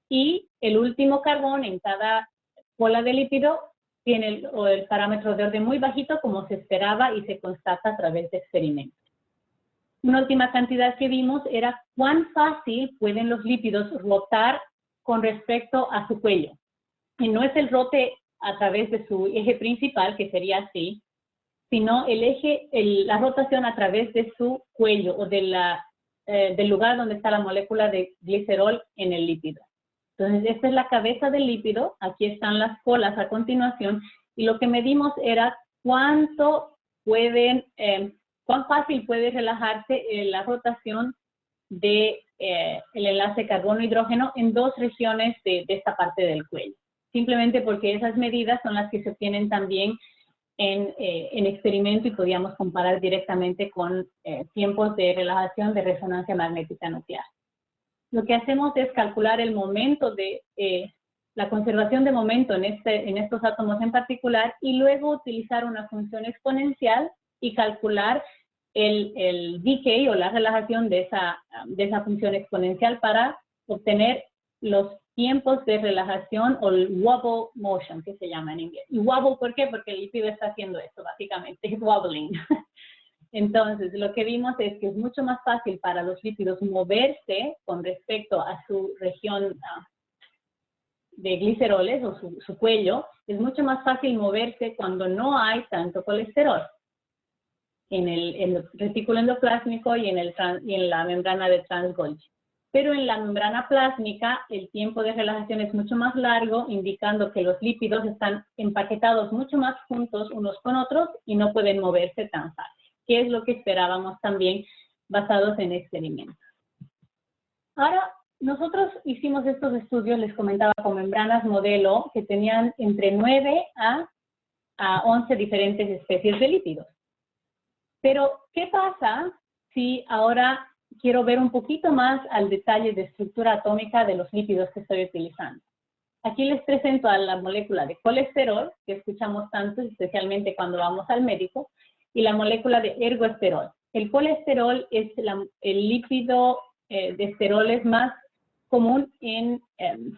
[SPEAKER 2] y el último carbón en cada cola de lípido tiene el parámetro de orden muy bajito, como se esperaba y se constata a través de experimentos. Una última cantidad que vimos era cuán fácil pueden los lípidos rotar con respecto a su cuello. Y no es el rote a través de su eje principal, que sería así, sino la rotación a través de su cuello o del lugar donde está la molécula de glicerol en el lípido. Entonces, esta es la cabeza del lípido, aquí están las colas a continuación, y lo que medimos era cuán fácil puede relajarse la rotación del enlace carbono-hidrógeno en dos regiones de esta parte del cuello. Simplemente porque esas medidas son las que se obtienen también en experimento y podíamos comparar directamente con tiempos de relajación de resonancia magnética nuclear. Lo que hacemos es calcular el momento la conservación de momento en estos átomos en particular, y luego utilizar una función exponencial y calcular el decay o la relajación de esa función exponencial para obtener los tiempos de relajación, o el wobble motion, que se llama en inglés. ¿Y wobble por qué? Porque el lípido está haciendo esto, básicamente, es wobbling. Entonces, lo que vimos es que es mucho más fácil para los lípidos moverse con respecto a su región de gliceroles o su cuello. Es mucho más fácil moverse cuando no hay tanto colesterol. en el retículo endoplásmico y en la membrana de trans-Golgi. Pero en la membrana plásmica el tiempo de relajación es mucho más largo, indicando que los lípidos están empaquetados mucho más juntos unos con otros y no pueden moverse tan fácil, que es lo que esperábamos también basados en experimentos. Ahora, nosotros hicimos estos estudios, les comentaba, con membranas modelo que tenían entre 9 a 11 diferentes especies de lípidos. Pero, ¿qué pasa si ahora quiero ver un poquito más al detalle de estructura atómica de los lípidos que estoy utilizando? Aquí les presento a la molécula de colesterol, que escuchamos tanto, especialmente cuando vamos al médico, y la molécula de ergosterol. El colesterol es el lípido de esteroles más común en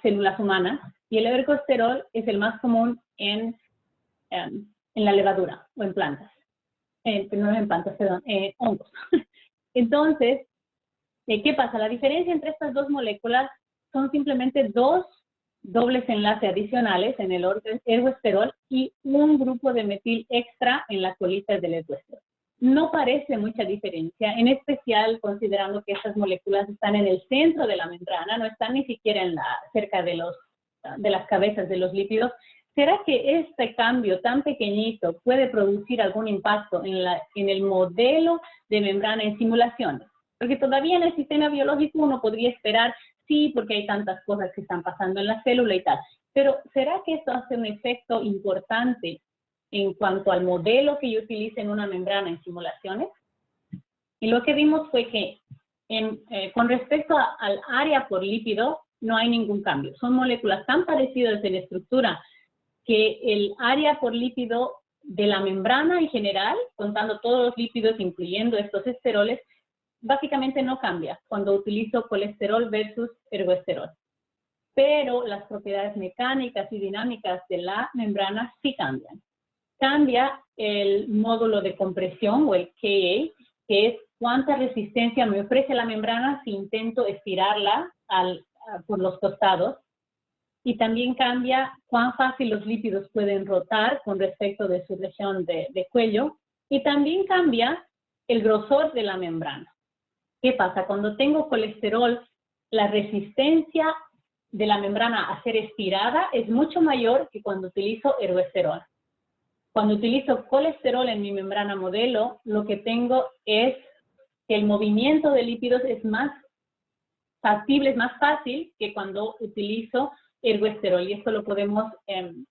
[SPEAKER 2] células humanas, y el ergosterol es el más común en la levadura o en plantas. No en plantas, perdón, hongos. Entonces, ¿qué pasa? La diferencia entre estas dos moléculas son simplemente dos dobles enlaces adicionales en el ergosterol y un grupo de metil extra en la colita del ergosterol. No parece mucha diferencia, en especial considerando que estas moléculas están en el centro de la membrana, no están ni siquiera cerca de las cabezas de los lípidos. ¿Será que este cambio tan pequeñito puede producir algún impacto en el modelo de membrana en simulaciones? Porque todavía en el sistema biológico uno podría esperar, sí, porque hay tantas cosas que están pasando en la célula y tal. Pero ¿será que esto hace un efecto importante en cuanto al modelo que yo utilice en una membrana en simulaciones? Y lo que vimos fue que con respecto al área por lípido, no hay ningún cambio. Son moléculas tan parecidas en estructura que el área por lípido de la membrana en general, contando todos los lípidos, incluyendo estos esteroles, básicamente no cambia cuando utilizo colesterol versus ergosterol. Pero las propiedades mecánicas y dinámicas de la membrana sí cambian. Cambia el módulo de compresión o el Ka, que es cuánta resistencia me ofrece la membrana si intento estirarla por los costados. Y también cambia cuán fácil los lípidos pueden rotar con respecto de su región de cuello. Y también cambia el grosor de la membrana. ¿Qué pasa? Cuando tengo colesterol, la resistencia de la membrana a ser estirada es mucho mayor que cuando utilizo ergosterol. Cuando utilizo colesterol en mi membrana modelo, lo que tengo es que el movimiento de lípidos es más factible, es más fácil que cuando utilizo ergosterol. Y esto lo podemos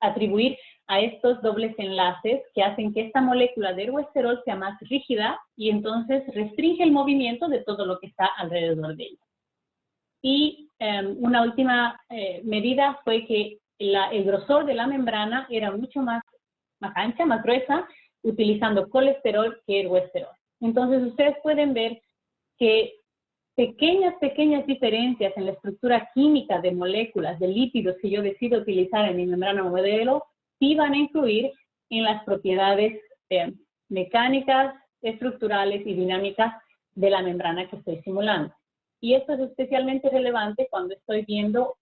[SPEAKER 2] atribuir a estos dobles enlaces que hacen que esta molécula de ergosterol sea más rígida y entonces restringe el movimiento de todo lo que está alrededor de ella. Y una última medida fue que el grosor de la membrana era mucho más ancha, más gruesa, utilizando colesterol que ergosterol. Entonces ustedes pueden ver que pequeñas diferencias en la estructura química de moléculas, de lípidos que yo decido utilizar en mi membrana modelo, sí van a influir en las propiedades mecánicas, estructurales y dinámicas de la membrana que estoy simulando. Y esto es especialmente relevante cuando estoy viendo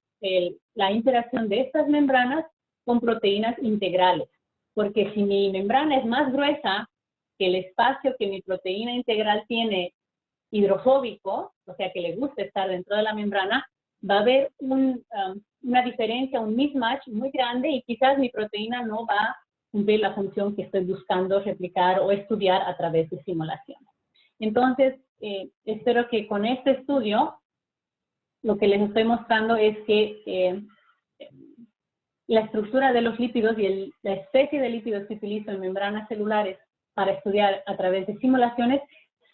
[SPEAKER 2] la interacción de estas membranas con proteínas integrales. Porque si mi membrana es más gruesa que el espacio que mi proteína integral tiene hidrofóbico, o sea que le gusta estar dentro de la membrana, va a haber una diferencia, un mismatch muy grande y quizás mi proteína no va a cumplir la función que estoy buscando replicar o estudiar a través de simulaciones. Entonces, espero que con este estudio, lo que les estoy mostrando es que la estructura de los lípidos y la especie de lípidos que utilizo en membranas celulares para estudiar a través de simulaciones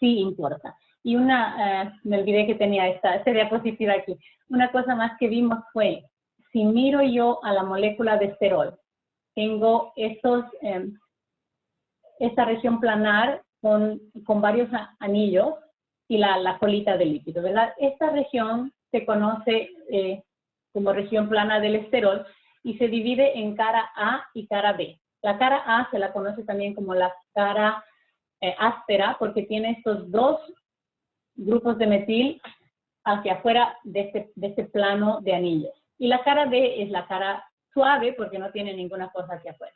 [SPEAKER 2] sí importa. Y me olvidé que tenía esta diapositiva aquí. Una cosa más que vimos fue, si miro yo a la molécula de esterol, tengo esta región planar con varios anillos y la colita del lípido, ¿verdad? Esta región se conoce como región plana del esterol y se divide en cara A y cara B. La cara A se la conoce también como la cara áspera porque tiene estos dos grupos de metil hacia afuera de este plano de anillos. Y la cara B es la cara suave porque no tiene ninguna cosa hacia afuera.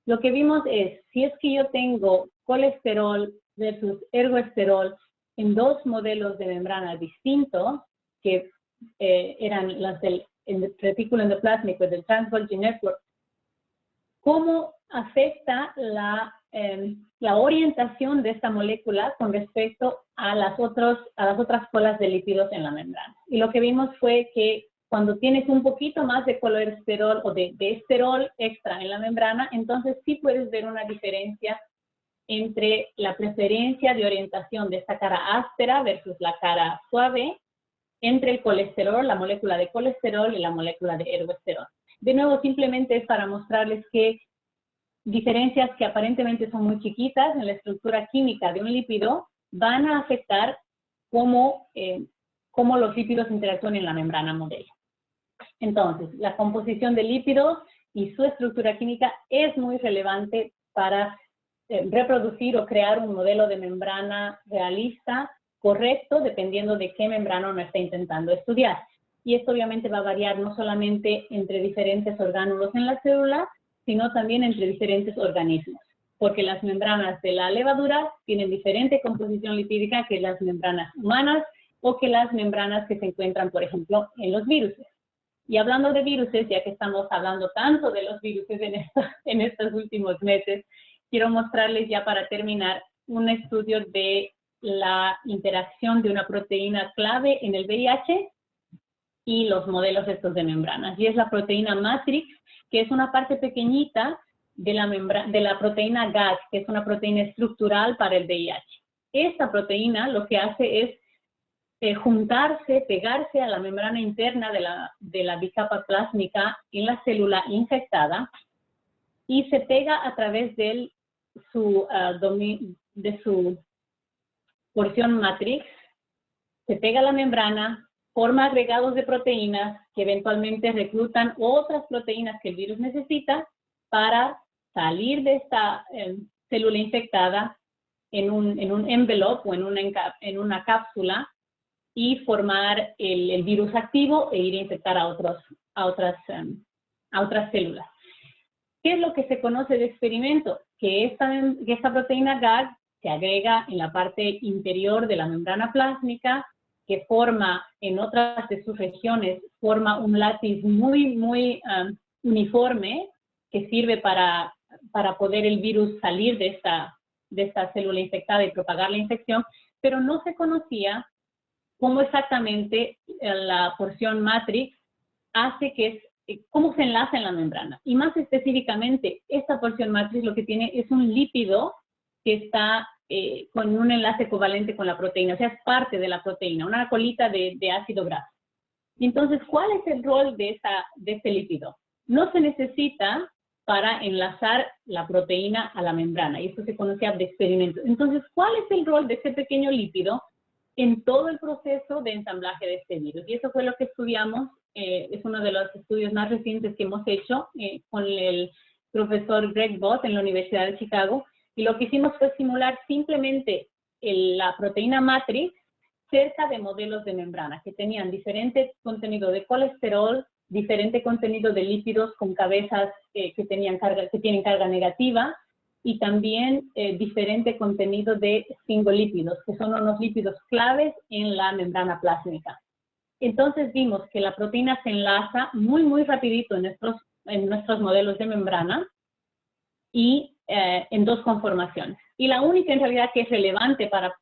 [SPEAKER 2] Lo que vimos es, si es que yo tengo colesterol versus ergosterol en dos modelos de membrana distintos, que eran las del retículo endoplásmico y del Trans-Golgi Network, cómo afecta la orientación de esta molécula con respecto a las otras colas de lípidos en la membrana. Y lo que vimos fue que cuando tienes un poquito más de colesterol o de esterol extra en la membrana, entonces sí puedes ver una diferencia entre la preferencia de orientación de esta cara áspera versus la cara suave, entre el colesterol, la molécula de colesterol y la molécula de ergosterol. De nuevo, simplemente es para mostrarles que diferencias que aparentemente son muy chiquitas en la estructura química de un lípido van a afectar cómo los lípidos interactúan en la membrana modelo. Entonces, la composición de lípidos y su estructura química es muy relevante para reproducir o crear un modelo de membrana realista correcto, dependiendo de qué membrana uno está intentando estudiar. Y esto obviamente va a variar no solamente entre diferentes orgánulos en la célula, sino también entre diferentes organismos, porque las membranas de la levadura tienen diferente composición lipídica que las membranas humanas o que las membranas que se encuentran, por ejemplo, en los virus. Y hablando de virus, ya que estamos hablando tanto de los virus en estos últimos meses, quiero mostrarles ya para terminar un estudio de la interacción de una proteína clave en el VIH y los modelos estos de membranas. Y es la proteína Matrix, que es una parte pequeñita de la proteína GAG, que es una proteína estructural para el VIH. Esta proteína lo que hace es juntarse, pegarse a la membrana interna de la bicapa plásmica en la célula infectada y se pega a través de su porción matrix, se pega a la membrana, forma agregados de proteínas que eventualmente reclutan otras proteínas que el virus necesita para salir de esta célula infectada en un envelope o en una cápsula y formar el virus activo e ir a infectar a otras células. ¿Qué es lo que se conoce de experimento? Que esta proteína GAG se agrega en la parte interior de la membrana plásmica, que forma en otras de sus regiones, forma un látiz muy uniforme, que sirve para poder el virus salir de esta célula infectada y propagar la infección, pero no se conocía cómo exactamente la porción matrix hace cómo se enlaza en la membrana. Y más específicamente, esta porción matrix lo que tiene es un lípido que está con un enlace covalente con la proteína, o sea, es parte de la proteína, una colita de ácido graso. Entonces, ¿cuál es el rol de este lípido? No se necesita para enlazar la proteína a la membrana, y esto se conocía de experimento. Entonces, ¿cuál es el rol de este pequeño lípido en todo el proceso de ensamblaje de este virus? Y eso fue lo que estudiamos, es uno de los estudios más recientes que hemos hecho con el profesor Greg Bott en la Universidad de Chicago, y lo que hicimos fue simular simplemente la proteína matrix cerca de modelos de membrana que tenían diferente contenido de colesterol, diferente contenido de lípidos con cabezas que tienen carga negativa, y también diferente contenido de singolípidos, que son unos lípidos claves en la membrana plásmica. Entonces vimos que la proteína se enlaza muy rapidito en nuestros modelos de membrana y en dos conformaciones. Y la única en realidad que es relevante para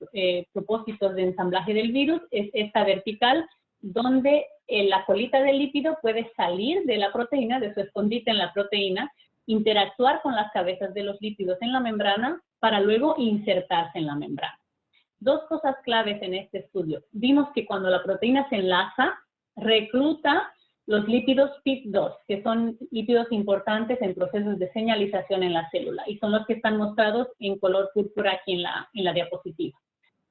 [SPEAKER 2] propósitos de ensamblaje del virus es esta vertical, donde la colita del lípido puede salir de la proteína, de su escondite en la proteína, interactuar con las cabezas de los lípidos en la membrana para luego insertarse en la membrana. Dos cosas claves en este estudio. Vimos que cuando la proteína se enlaza, recluta los lípidos PIP2, que son lípidos importantes en procesos de señalización en la célula, y son los que están mostrados en color púrpura aquí en la diapositiva.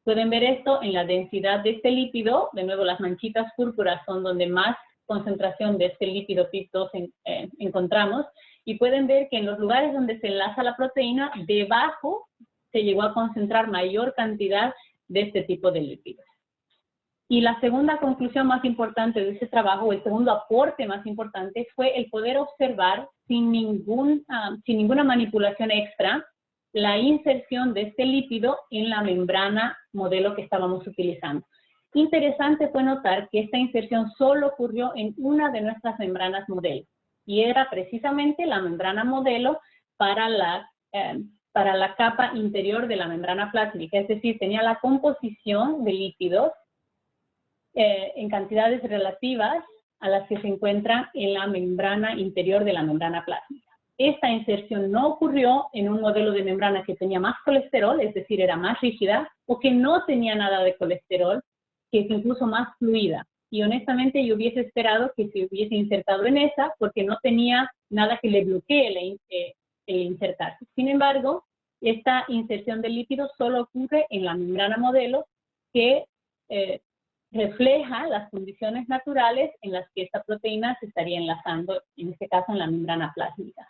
[SPEAKER 2] Pueden ver esto en la densidad de este lípido. De nuevo, las manchitas púrpuras son donde más concentración de este lípido PIP2 encontramos, y pueden ver que en los lugares donde se enlaza la proteína, debajo se llegó a concentrar mayor cantidad de este tipo de lípidos. Y la segunda conclusión más importante de ese trabajo, o el segundo aporte más importante, fue el poder observar sin ninguna manipulación extra la inserción de este lípido en la membrana modelo que estábamos utilizando. Interesante fue notar que esta inserción solo ocurrió en una de nuestras membranas modelo, y era precisamente la membrana modelo para la capa interior de la membrana plásmica, es decir, tenía la composición de lípidos en cantidades relativas a las que se encuentran en la membrana interior de la membrana plásmica. Esta inserción no ocurrió en un modelo de membrana que tenía más colesterol, es decir, era más rígida, o que no tenía nada de colesterol, que es incluso más fluida. Y honestamente yo hubiese esperado que se hubiese insertado en esa, porque no tenía nada que le bloquee el insertarse. Sin embargo, esta inserción de lípidos solo ocurre en la membrana modelo, que refleja las condiciones naturales en las que esta proteína se estaría enlazando, en este caso en la membrana plásmica.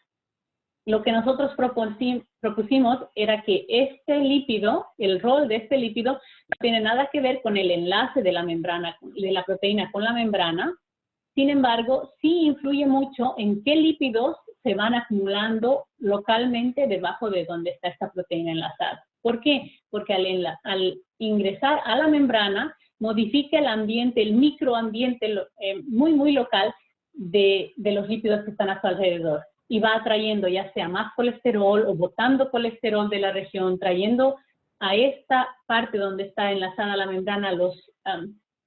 [SPEAKER 2] Lo que nosotros propusimos era que este lípido, el rol de este lípido, no tiene nada que ver con el enlace de la membrana, de la proteína con la membrana. Sin embargo, sí influye mucho en qué lípidos se van acumulando localmente debajo de donde está esta proteína enlazada. ¿Por qué? Porque al ingresar a la membrana, modifica el ambiente, el microambiente muy local de los lípidos que están a su alrededor. Y va atrayendo ya sea más colesterol o botando colesterol de la región, trayendo a esta parte donde está enlazada la membrana los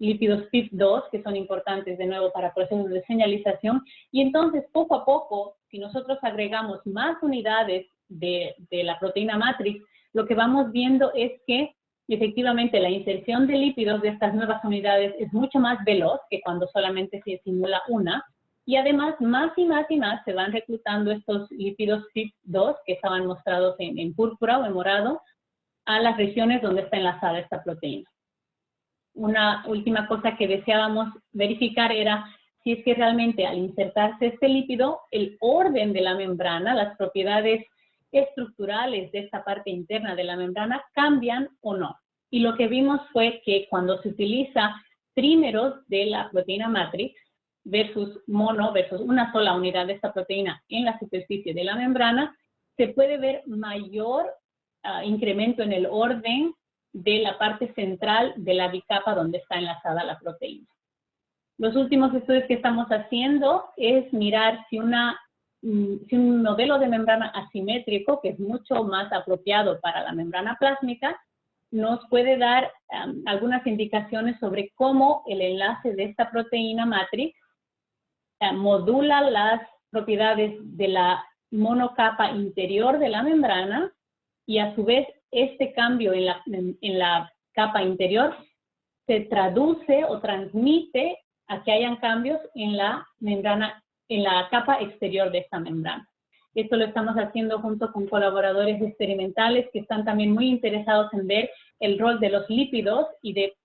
[SPEAKER 2] lípidos FIF2, que son importantes de nuevo para procesos de señalización. Y entonces, poco a poco, si nosotros agregamos más unidades de la proteína matrix, lo que vamos viendo es que efectivamente la inserción de lípidos de estas nuevas unidades es mucho más veloz que cuando solamente se simula una. Y además, más y más y más se van reclutando estos lípidos FIF2 que estaban mostrados en púrpura o en morado a las regiones donde está enlazada esta proteína. Una última cosa que deseábamos verificar era si es que realmente al insertarse este lípido, el orden de la membrana, las propiedades estructurales de esta parte interna de la membrana cambian o no. Y lo que vimos fue que cuando se utiliza trímeros de la proteína matrix, versus mono, versus una sola unidad de esta proteína en la superficie de la membrana, se puede ver mayor incremento en el orden de la parte central de la bicapa donde está enlazada la proteína. Los últimos estudios que estamos haciendo es mirar si un modelo de membrana asimétrico, que es mucho más apropiado para la membrana plásmica, nos puede dar algunas indicaciones sobre cómo el enlace de esta proteína matrix modula las propiedades de la monocapa interior de la membrana, y a su vez este cambio en la capa interior se traduce o transmite a que hayan cambios en la membrana, en la capa exterior de esta membrana. Esto lo estamos haciendo junto con colaboradores experimentales que están también muy interesados en ver el rol de los lípidos y de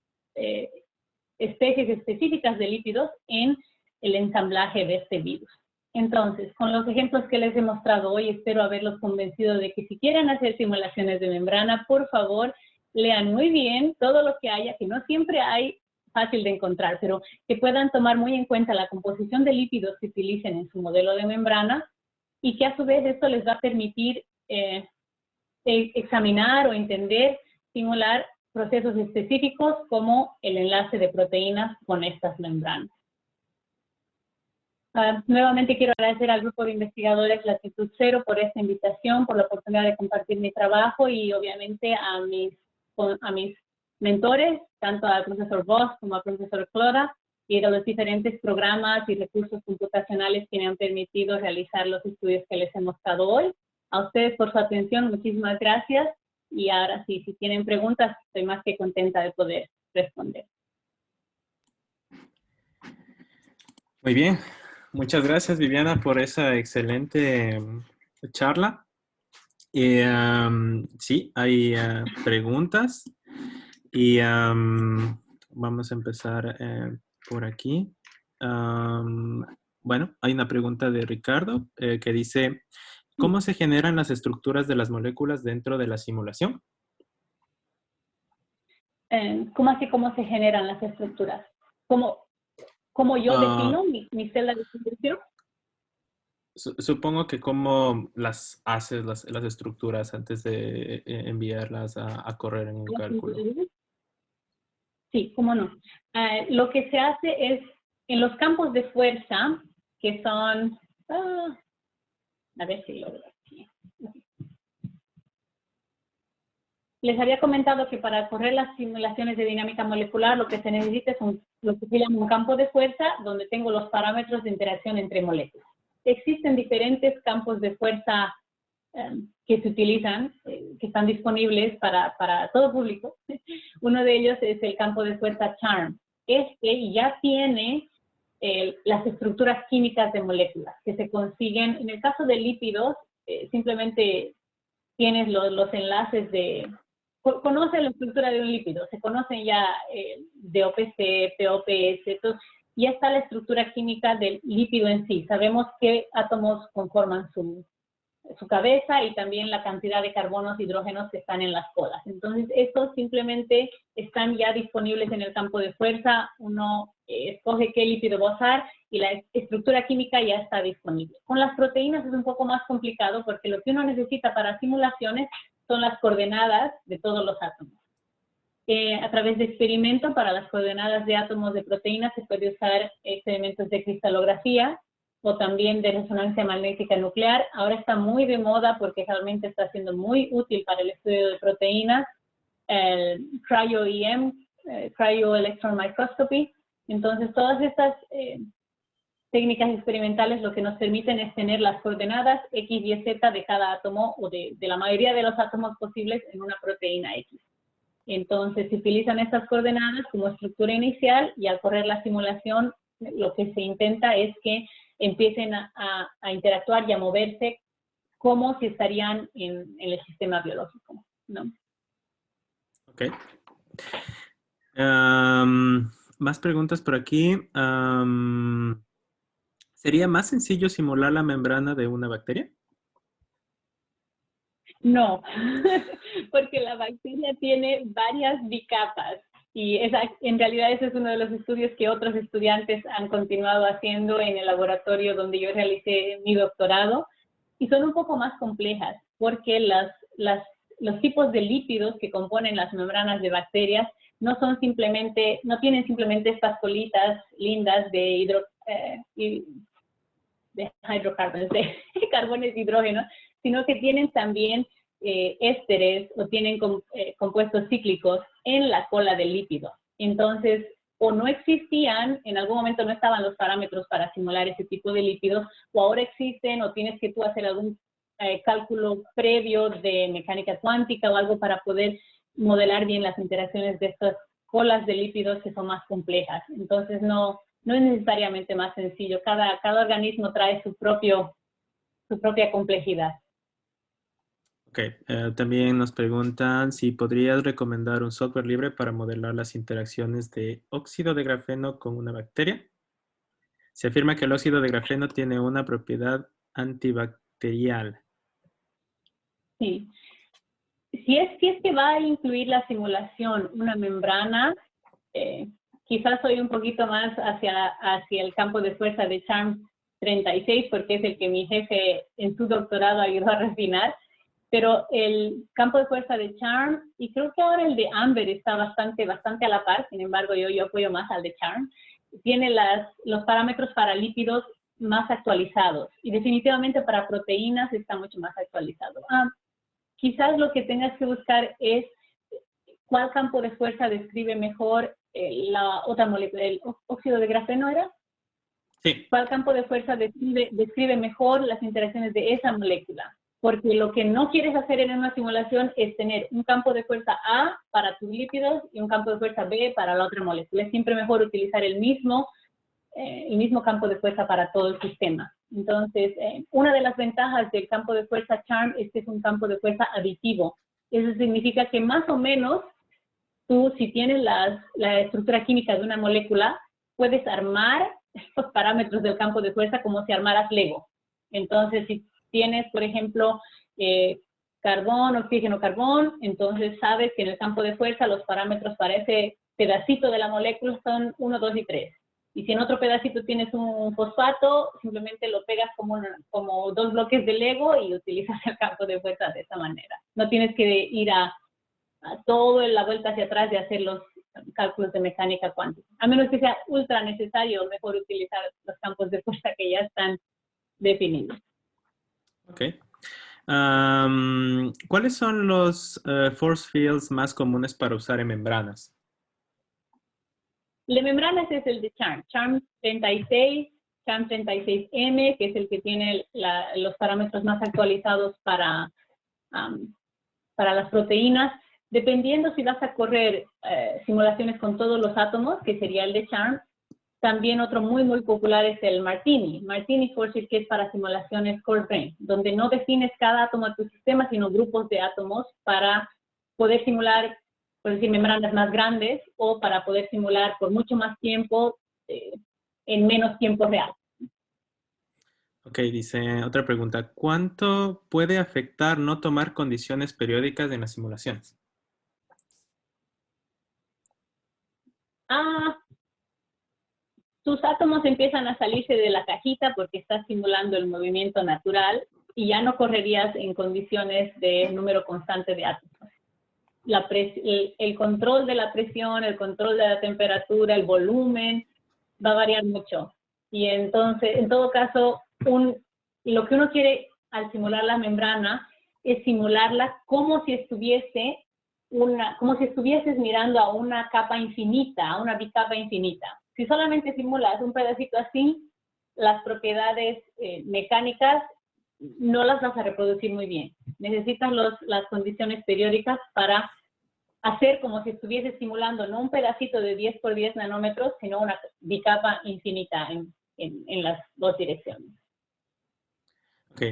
[SPEAKER 2] especies específicas de lípidos en el ensamblaje de este virus. Entonces, con los ejemplos que les he mostrado hoy, espero haberlos convencido de que si quieren hacer simulaciones de membrana, por favor, lean muy bien todo lo que haya, que no siempre hay fácil de encontrar, pero que puedan tomar muy en cuenta la composición de lípidos que utilicen en su modelo de membrana, y que a su vez esto les va a permitir examinar o entender, simular procesos específicos como el enlace de proteínas con estas membranas. Nuevamente quiero agradecer al grupo de investigadores Latitud Cero por esta invitación, por la oportunidad de compartir mi trabajo, y obviamente a mis mentores, tanto al profesor Bosch como al profesor Clora, y de los diferentes programas y recursos computacionales que me han permitido realizar los estudios que les he mostrado hoy. A ustedes por su atención, muchísimas gracias, y ahora sí, si tienen preguntas, estoy más que contenta de poder responder.
[SPEAKER 1] Muy bien. Muchas gracias, Viviana, por esa excelente charla. Sí, hay preguntas, y vamos a empezar por aquí. Bueno, hay una pregunta de Ricardo que dice, ¿cómo se generan las estructuras de las moléculas dentro de la simulación?
[SPEAKER 2] ¿Cómo así cómo se generan las estructuras? ¿Cómo yo defino mi celda de simulación?
[SPEAKER 1] Supongo que cómo las haces, las estructuras antes de enviarlas a correr en un cálculo.
[SPEAKER 2] Sí, cómo no. Lo que se hace es, en los campos de fuerza, que son, a ver si logro aquí. Les había comentado que para correr las simulaciones de dinámica molecular lo que se necesita es lo que se llama un campo de fuerza donde tengo los parámetros de interacción entre moléculas. Existen diferentes campos de fuerza que se utilizan, que están disponibles para todo público. Uno de ellos es el campo de fuerza CHARMM. Este ya tiene las estructuras químicas de moléculas que se consiguen. En el caso de lípidos, simplemente tienes los enlaces de... Conoce la estructura de un lípido, se conocen ya DOPC, POPS, entonces ya está la estructura química del lípido en sí. Sabemos qué átomos conforman su cabeza y también la cantidad de carbonos y hidrógenos que están en las colas. Entonces, estos simplemente están ya disponibles en el campo de fuerza. Uno escoge qué lípido va a usar y la estructura química ya está disponible. Con las proteínas es un poco más complicado porque lo que uno necesita para simulaciones son las coordenadas de todos los átomos. A través de experimento para las coordenadas de átomos de proteínas se puede usar experimentos de cristalografía o también de resonancia magnética nuclear. Ahora está muy de moda porque realmente está siendo muy útil para el estudio de proteínas, el cryo-EM, cryo-electron microscopy. Entonces, todas estas técnicas experimentales lo que nos permiten es tener las coordenadas X, Y, Z de cada átomo o de la mayoría de los átomos posibles en una proteína X. Entonces, se utilizan estas coordenadas como estructura inicial y al correr la simulación, lo que se intenta es que empiecen a interactuar y a moverse como si estarían en el sistema biológico, ¿no?
[SPEAKER 1] Ok. Más preguntas por aquí. ¿Sería más sencillo simular la membrana de una bacteria?
[SPEAKER 2] No, porque la bacteria tiene varias bicapas y en realidad ese es uno de los estudios que otros estudiantes han continuado haciendo en el laboratorio donde yo realicé mi doctorado y son un poco más complejas porque los tipos de lípidos que componen las membranas de bacterias no tienen simplemente estas colitas lindas de hidrocarbonos, de carbones de hidrógeno, sino que tienen también ésteres o tienen compuestos cíclicos en la cola del lípido. Entonces, o no existían, en algún momento no estaban los parámetros para simular ese tipo de lípidos, o ahora existen, o tienes que tú hacer algún cálculo previo de mecánica cuántica o algo para poder modelar bien las interacciones de estas colas de lípidos que son más complejas. Entonces, no es necesariamente más sencillo. Cada organismo trae su propia complejidad.
[SPEAKER 1] Ok. También nos preguntan si podrías recomendar un software libre para modelar las interacciones de óxido de grafeno con una bacteria. Se afirma que el óxido de grafeno tiene una propiedad antibacterial.
[SPEAKER 2] Sí. Si es que va a incluir la simulación una membrana, quizás soy un poquito más hacia el campo de fuerza de CHARMM 36, porque es el que mi jefe en su doctorado ayudó a refinar, pero el campo de fuerza de CHARMM, y creo que ahora el de AMBER está bastante a la par, sin embargo yo apoyo más al de CHARMM, tiene los parámetros para lípidos más actualizados, y definitivamente para proteínas está mucho más actualizado. Quizás lo que tengas que buscar es cuál campo de fuerza describe mejor la otra molécula, el óxido de grafeno, ¿era?
[SPEAKER 1] Sí.
[SPEAKER 2] ¿Cuál campo de fuerza describe mejor las interacciones de esa molécula? Porque lo que no quieres hacer en una simulación es tener un campo de fuerza A para tus lípidos y un campo de fuerza B para la otra molécula. Es siempre mejor utilizar el mismo campo de fuerza para todo el sistema. Entonces, una de las ventajas del campo de fuerza CHARMM es que es un campo de fuerza aditivo. Eso significa que más o menos tú, si tienes la estructura química de una molécula, puedes armar estos parámetros del campo de fuerza como si armaras Lego. Entonces, si tienes, por ejemplo, carbón, oxígeno, carbón, entonces sabes que en el campo de fuerza los parámetros para ese pedacito de la molécula son 1, 2 y 3. Y si en otro pedacito tienes un fosfato, simplemente lo pegas como dos bloques de Lego y utilizas el campo de fuerza de esa manera. No tienes que ir a toda la vuelta hacia atrás de hacer los cálculos de mecánica cuántica. A menos que sea ultra necesario, mejor utilizar los campos de fuerza que ya están definidos.
[SPEAKER 1] Ok. ¿Cuáles son los force fields más comunes para usar en membranas?
[SPEAKER 2] El de membranas es el de CHARMM 36, CHARMM 36M, que es el que tiene los parámetros más actualizados para las proteínas. Dependiendo si vas a correr simulaciones con todos los átomos, que sería el de CHARMM, también otro muy, muy popular es el Martini Force Field, que es para simulaciones coarse grain, donde no defines cada átomo de tu sistema, sino grupos de átomos para poder simular, por decir, membranas más grandes o para poder simular por mucho más tiempo en menos tiempo real.
[SPEAKER 1] Ok, dice otra pregunta. ¿Cuánto puede afectar no tomar condiciones periódicas en las simulaciones?
[SPEAKER 2] Tus átomos empiezan a salirse de la cajita porque estás simulando el movimiento natural y ya no correrías en condiciones de número constante de átomos. El control de la presión, el control de la temperatura, el volumen, va a variar mucho. Y entonces, en todo caso, lo que uno quiere al simular la membrana es simularla como si estuvieses mirando a una capa infinita, a una bicapa infinita. Si solamente simulas un pedacito así, las propiedades mecánicas no las vas a reproducir muy bien. Necesitas las condiciones periódicas para hacer como si estuvieses simulando no un pedacito de 10 por 10 nanómetros, sino una bicapa infinita en las dos direcciones.
[SPEAKER 1] Ok,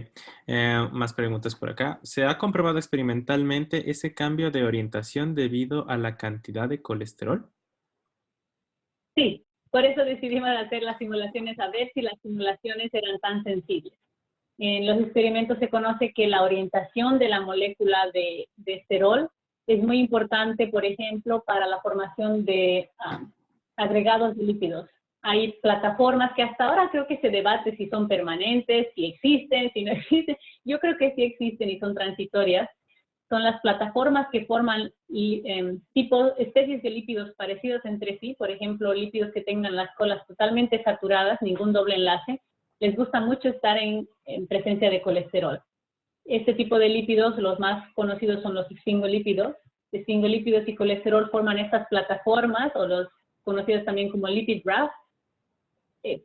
[SPEAKER 1] más preguntas por acá. ¿Se ha comprobado experimentalmente ese cambio de orientación debido a la cantidad de colesterol?
[SPEAKER 2] Sí, por eso decidimos hacer las simulaciones, a ver si las simulaciones eran tan sensibles. En los experimentos se conoce que la orientación de la molécula de esterol es muy importante, por ejemplo, para la formación de agregados de lípidos. Hay plataformas que hasta ahora creo que se debate si son permanentes, si existen, si no existen. Yo creo que sí existen y son transitorias. Son las plataformas que forman especies de lípidos parecidos entre sí, por ejemplo, lípidos que tengan las colas totalmente saturadas, ningún doble enlace. Les gusta mucho estar en presencia de colesterol. Este tipo de lípidos, los más conocidos son los esfingolípidos. Esfingolípidos y colesterol forman estas plataformas, o los conocidos también como lipid rafts.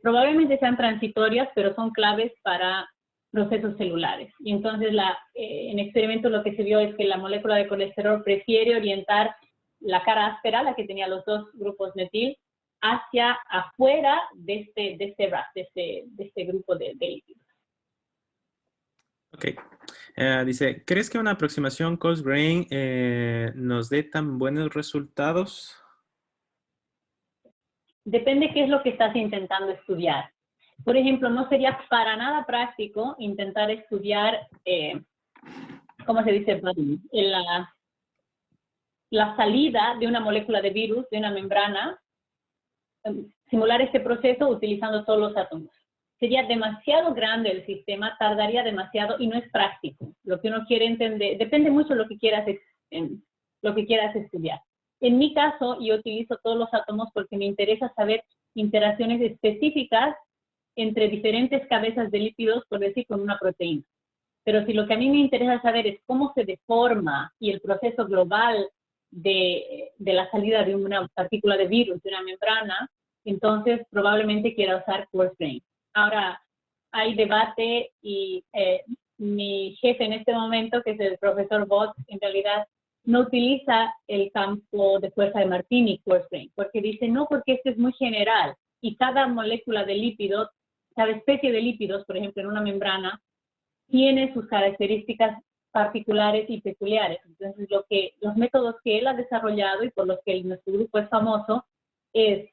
[SPEAKER 2] Probablemente sean transitorias, pero son claves para procesos celulares. Y entonces en experimentos lo que se vio es que la molécula de colesterol prefiere orientar la cara áspera, la que tenía los dos grupos metil, hacia afuera de este raft, de este grupo de lípidos.
[SPEAKER 1] Ok. Dice, ¿crees que una aproximación coarse grain nos dé tan buenos resultados?
[SPEAKER 2] Depende qué es lo que estás intentando estudiar. Por ejemplo, no sería para nada práctico intentar estudiar, ¿cómo se dice? La salida de una molécula de virus, de una membrana, simular este proceso utilizando todos los átomos. Sería demasiado grande el sistema, tardaría demasiado y no es práctico. Lo que uno quiere entender, depende mucho de lo que quieras estudiar. En mi caso, yo utilizo todos los átomos porque me interesa saber interacciones específicas entre diferentes cabezas de lípidos, por decir, con una proteína. Pero si lo que a mí me interesa saber es cómo se deforma y el proceso global de la salida de una partícula de virus, de una membrana, entonces probablemente quiera usar coarse grain. Ahora, hay debate y mi jefe en este momento, que es el profesor Bott, en realidad no utiliza el campo de fuerza de Martini coarse grain, porque dice, no, porque este es muy general y cada molécula de lípidos, cada especie de lípidos, por ejemplo, en una membrana, tiene sus características particulares y peculiares. Entonces, los métodos que él ha desarrollado y por los que nuestro grupo es famoso es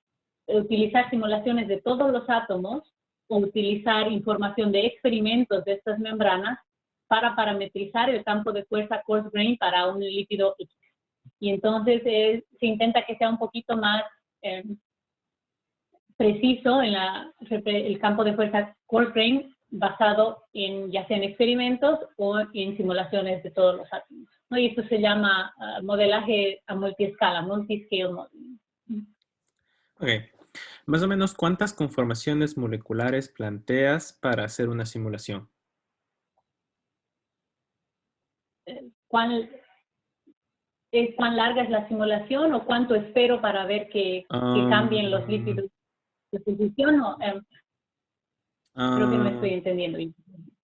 [SPEAKER 2] utilizar simulaciones de todos los átomos o utilizar información de experimentos de estas membranas para parametrizar el campo de fuerza coarse grain para un lípido X. Y entonces se intenta que sea un poquito más preciso en el campo de fuerza Cochrane, basado en ya sea en experimentos o en simulaciones de todos los átomos, ¿no? Y esto se llama modelaje a multiescala, multiscale modeling.
[SPEAKER 1] Ok. Más o menos, ¿cuántas conformaciones moleculares planteas para hacer una simulación?
[SPEAKER 2] ¿Cuán larga es la simulación o cuánto espero para ver que cambien los lípidos de posición? Creo que no me estoy entendiendo bien.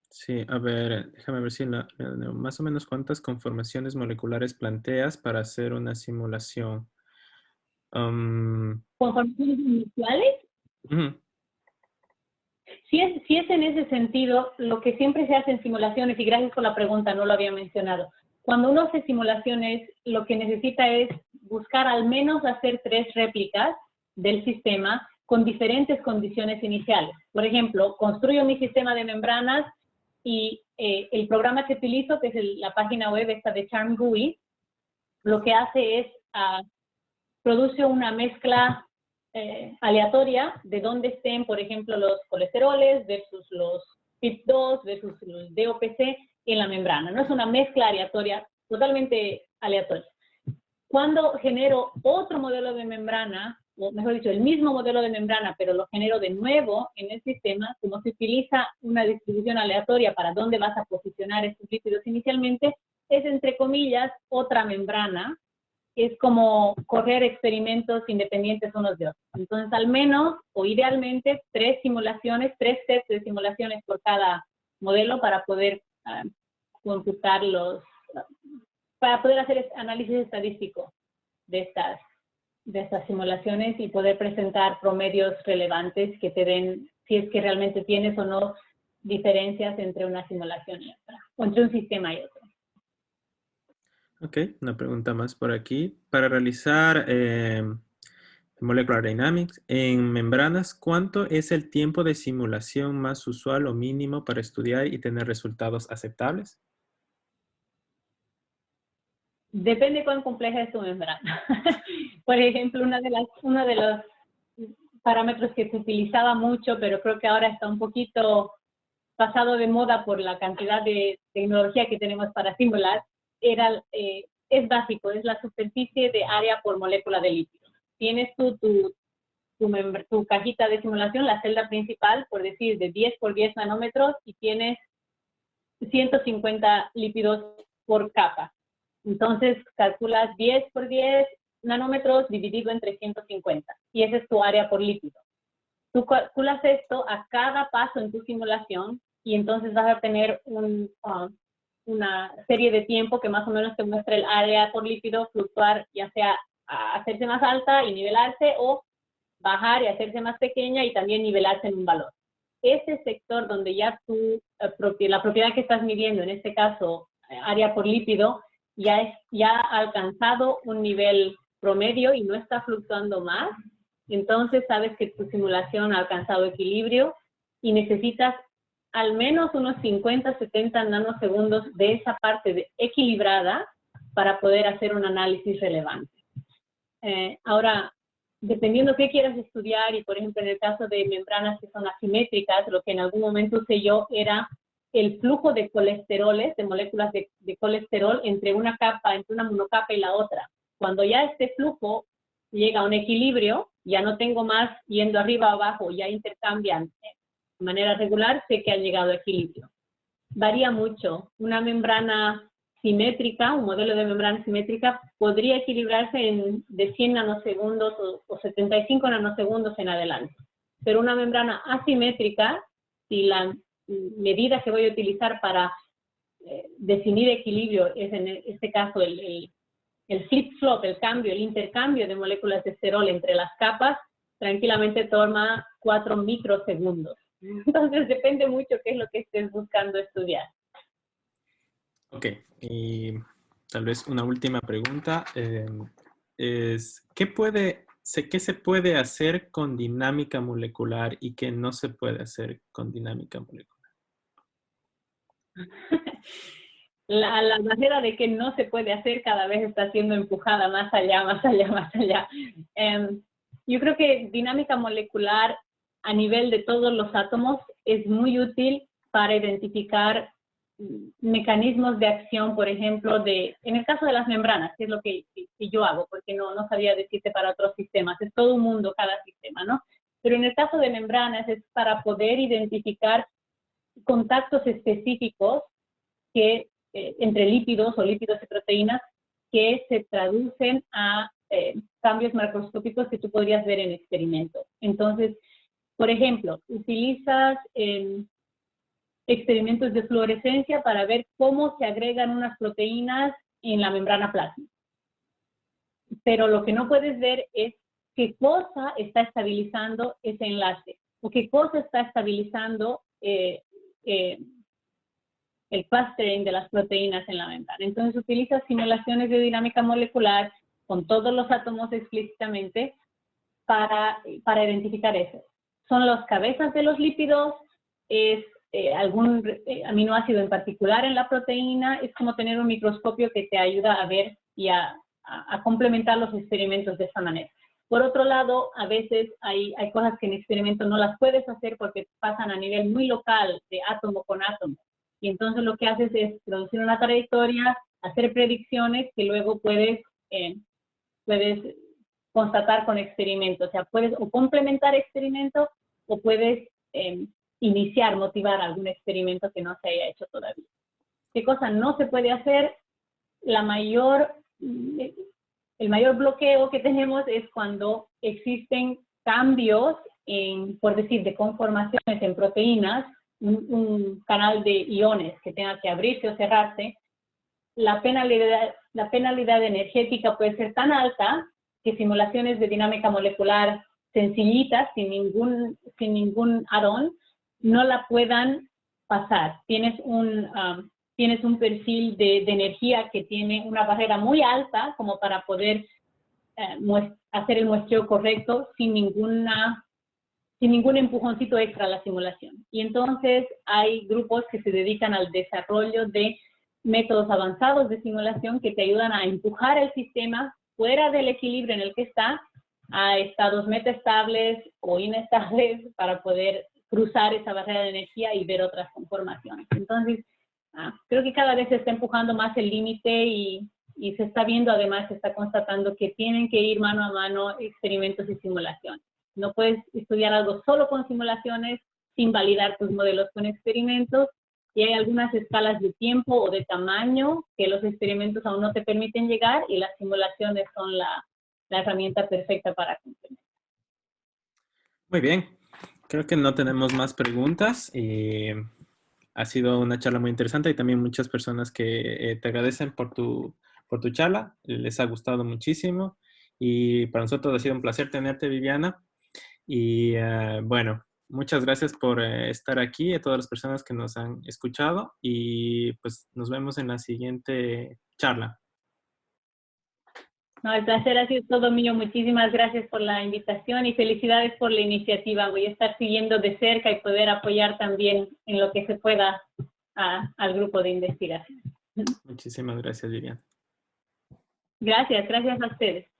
[SPEAKER 1] Sí, a ver, déjame ver si más o menos cuántas conformaciones moleculares planteas para hacer una simulación.
[SPEAKER 2] ¿Conformaciones iniciales?
[SPEAKER 1] Ujú.
[SPEAKER 2] Si es en ese sentido, lo que siempre se hace en simulaciones, y gracias por la pregunta, no lo había mencionado, cuando uno hace simulaciones, lo que necesita es buscar al menos hacer 3 réplicas del sistema con diferentes condiciones iniciales. Por ejemplo, construyo mi sistema de membranas y el programa que utilizo, que es la página web esta de CharmGUI, lo que hace es produce una mezcla aleatoria de dónde estén, por ejemplo, los colesteroles versus los PIP2 versus los DOPC en la membrana. No es una mezcla aleatoria, totalmente aleatoria. Cuando genero otro modelo de membrana, o mejor dicho, el mismo modelo de membrana, pero lo genero de nuevo en el sistema, como se utiliza una distribución aleatoria para dónde vas a posicionar estos lípidos inicialmente, es, entre comillas, otra membrana. Es como correr experimentos independientes unos de otros. Entonces, al menos, o idealmente, 3 simulaciones, 3 sets de simulaciones por cada modelo para poder computar para poder hacer análisis estadístico de estas simulaciones y poder presentar promedios relevantes que te den, si es que realmente tienes o no diferencias entre una simulación y otra, o entre un sistema y otro.
[SPEAKER 1] Ok, una pregunta más por aquí. Para realizar Molecular Dynamics en membranas, ¿cuánto es el tiempo de simulación más usual o mínimo para estudiar y tener resultados aceptables?
[SPEAKER 2] Depende cuán compleja es tu membrana. Por ejemplo, uno de los parámetros que se utilizaba mucho, pero creo que ahora está un poquito pasado de moda por la cantidad de tecnología que tenemos para simular, es básico, es la superficie de área por molécula de lípido. Tienes tu cajita de simulación, la celda principal, por decir, de 10 por 10 nanómetros, y tienes 150 lípidos por capa. Entonces, calculas 10 por 10 nanómetros dividido entre 150, y esa es tu área por lípido. Tú calculas esto a cada paso en tu simulación, y entonces vas a tener una serie de tiempo que más o menos te muestra el área por lípido fluctuar, ya sea a hacerse más alta y nivelarse, o bajar y hacerse más pequeña y también nivelarse en un valor. Ese sector donde ya la propiedad que estás midiendo, en este caso área por lípido, ya ha alcanzado un nivel promedio y no está fluctuando más, entonces sabes que tu simulación ha alcanzado equilibrio y necesitas al menos unos 50, 70 nanosegundos de esa parte equilibrada para poder hacer un análisis relevante. Ahora, dependiendo qué quieras estudiar, y por ejemplo en el caso de membranas que son asimétricas, lo que en algún momento usé yo era el flujo de colesteroles, de moléculas de colesterol entre una monocapa y la otra. Cuando ya este flujo llega a un equilibrio, ya no tengo más yendo arriba o abajo, ya intercambian de manera regular, sé que han llegado a equilibrio. Varía mucho. Una membrana simétrica, un modelo de membrana simétrica, podría equilibrarse de 100 nanosegundos o 75 nanosegundos en adelante. Pero una membrana asimétrica, si la medida que voy a utilizar para definir equilibrio es en este caso el flip-flop, el intercambio de moléculas de esterol entre las capas, tranquilamente toma 4 microsegundos. Entonces depende mucho qué es lo que estés buscando estudiar.
[SPEAKER 1] Ok, y tal vez una última pregunta es, ¿qué se puede hacer con dinámica molecular y qué no se puede hacer con dinámica molecular?
[SPEAKER 2] La barrera de que no se puede hacer cada vez está siendo empujada más allá, más allá, más allá. Yo creo que dinámica molecular a nivel de todos los átomos es muy útil para identificar mecanismos de acción, por ejemplo, en el caso de las membranas, que es lo que yo hago, porque no sabía decirte para otros sistemas, es todo un mundo cada sistema, ¿no? Pero en el caso de membranas es para poder identificar contactos específicos que, entre lípidos o lípidos y proteínas que se traducen a cambios macroscópicos que tú podrías ver en experimentos. Entonces, por ejemplo, utilizas experimentos de fluorescencia para ver cómo se agregan unas proteínas en la membrana plásmica. Pero lo que no puedes ver es qué cosa está estabilizando ese enlace o qué cosa está estabilizando el clustering de las proteínas en la membrana. Entonces utilizas simulaciones de dinámica molecular con todos los átomos explícitamente para identificar eso. Son las cabezas de los lípidos, es algún aminoácido en particular en la proteína, es como tener un microscopio que te ayuda a ver y a complementar los experimentos de esta manera. Por otro lado, a veces hay cosas que en experimento no las puedes hacer porque pasan a nivel muy local, de átomo con átomo. Y entonces lo que haces es producir una trayectoria, hacer predicciones que luego puedes constatar con experimentos. O sea, puedes o complementar experimentos o puedes motivar algún experimento que no se haya hecho todavía. ¿Qué cosa no se puede hacer? El mayor bloqueo que tenemos es cuando existen cambios por decir, de conformaciones en proteínas, un canal de iones que tenga que abrirse o cerrarse. La penalidad energética puede ser tan alta que simulaciones de dinámica molecular sencillitas, sin ningún add-on, no la puedan pasar. Tienes un perfil de energía que tiene una barrera muy alta como para poder hacer el muestreo correcto sin ningún empujoncito extra a la simulación. Y entonces hay grupos que se dedican al desarrollo de métodos avanzados de simulación que te ayudan a empujar el sistema fuera del equilibrio en el que está a estados metaestables o inestables para poder cruzar esa barrera de energía y ver otras conformaciones. Entonces, creo que cada vez se está empujando más el límite y se está viendo, además, se está constatando que tienen que ir mano a mano experimentos y simulaciones. No puedes estudiar algo solo con simulaciones sin validar tus modelos con experimentos, y hay algunas escalas de tiempo o de tamaño que los experimentos aún no te permiten llegar y las simulaciones son la herramienta perfecta para complementar.
[SPEAKER 1] Muy bien, creo que no tenemos más preguntas. Ha sido una charla muy interesante y también muchas personas que te agradecen por tu charla. Les ha gustado muchísimo y para nosotros ha sido un placer tenerte, Viviana. Y bueno, muchas gracias por estar aquí, a todas las personas que nos han escuchado y pues nos vemos en la siguiente charla.
[SPEAKER 2] No, el placer ha sido todo mío. Muchísimas gracias por la invitación y felicidades por la iniciativa. Voy a estar siguiendo de cerca y poder apoyar también en lo que se pueda al grupo de investigación.
[SPEAKER 1] Muchísimas gracias, Viviana.
[SPEAKER 2] Gracias a ustedes.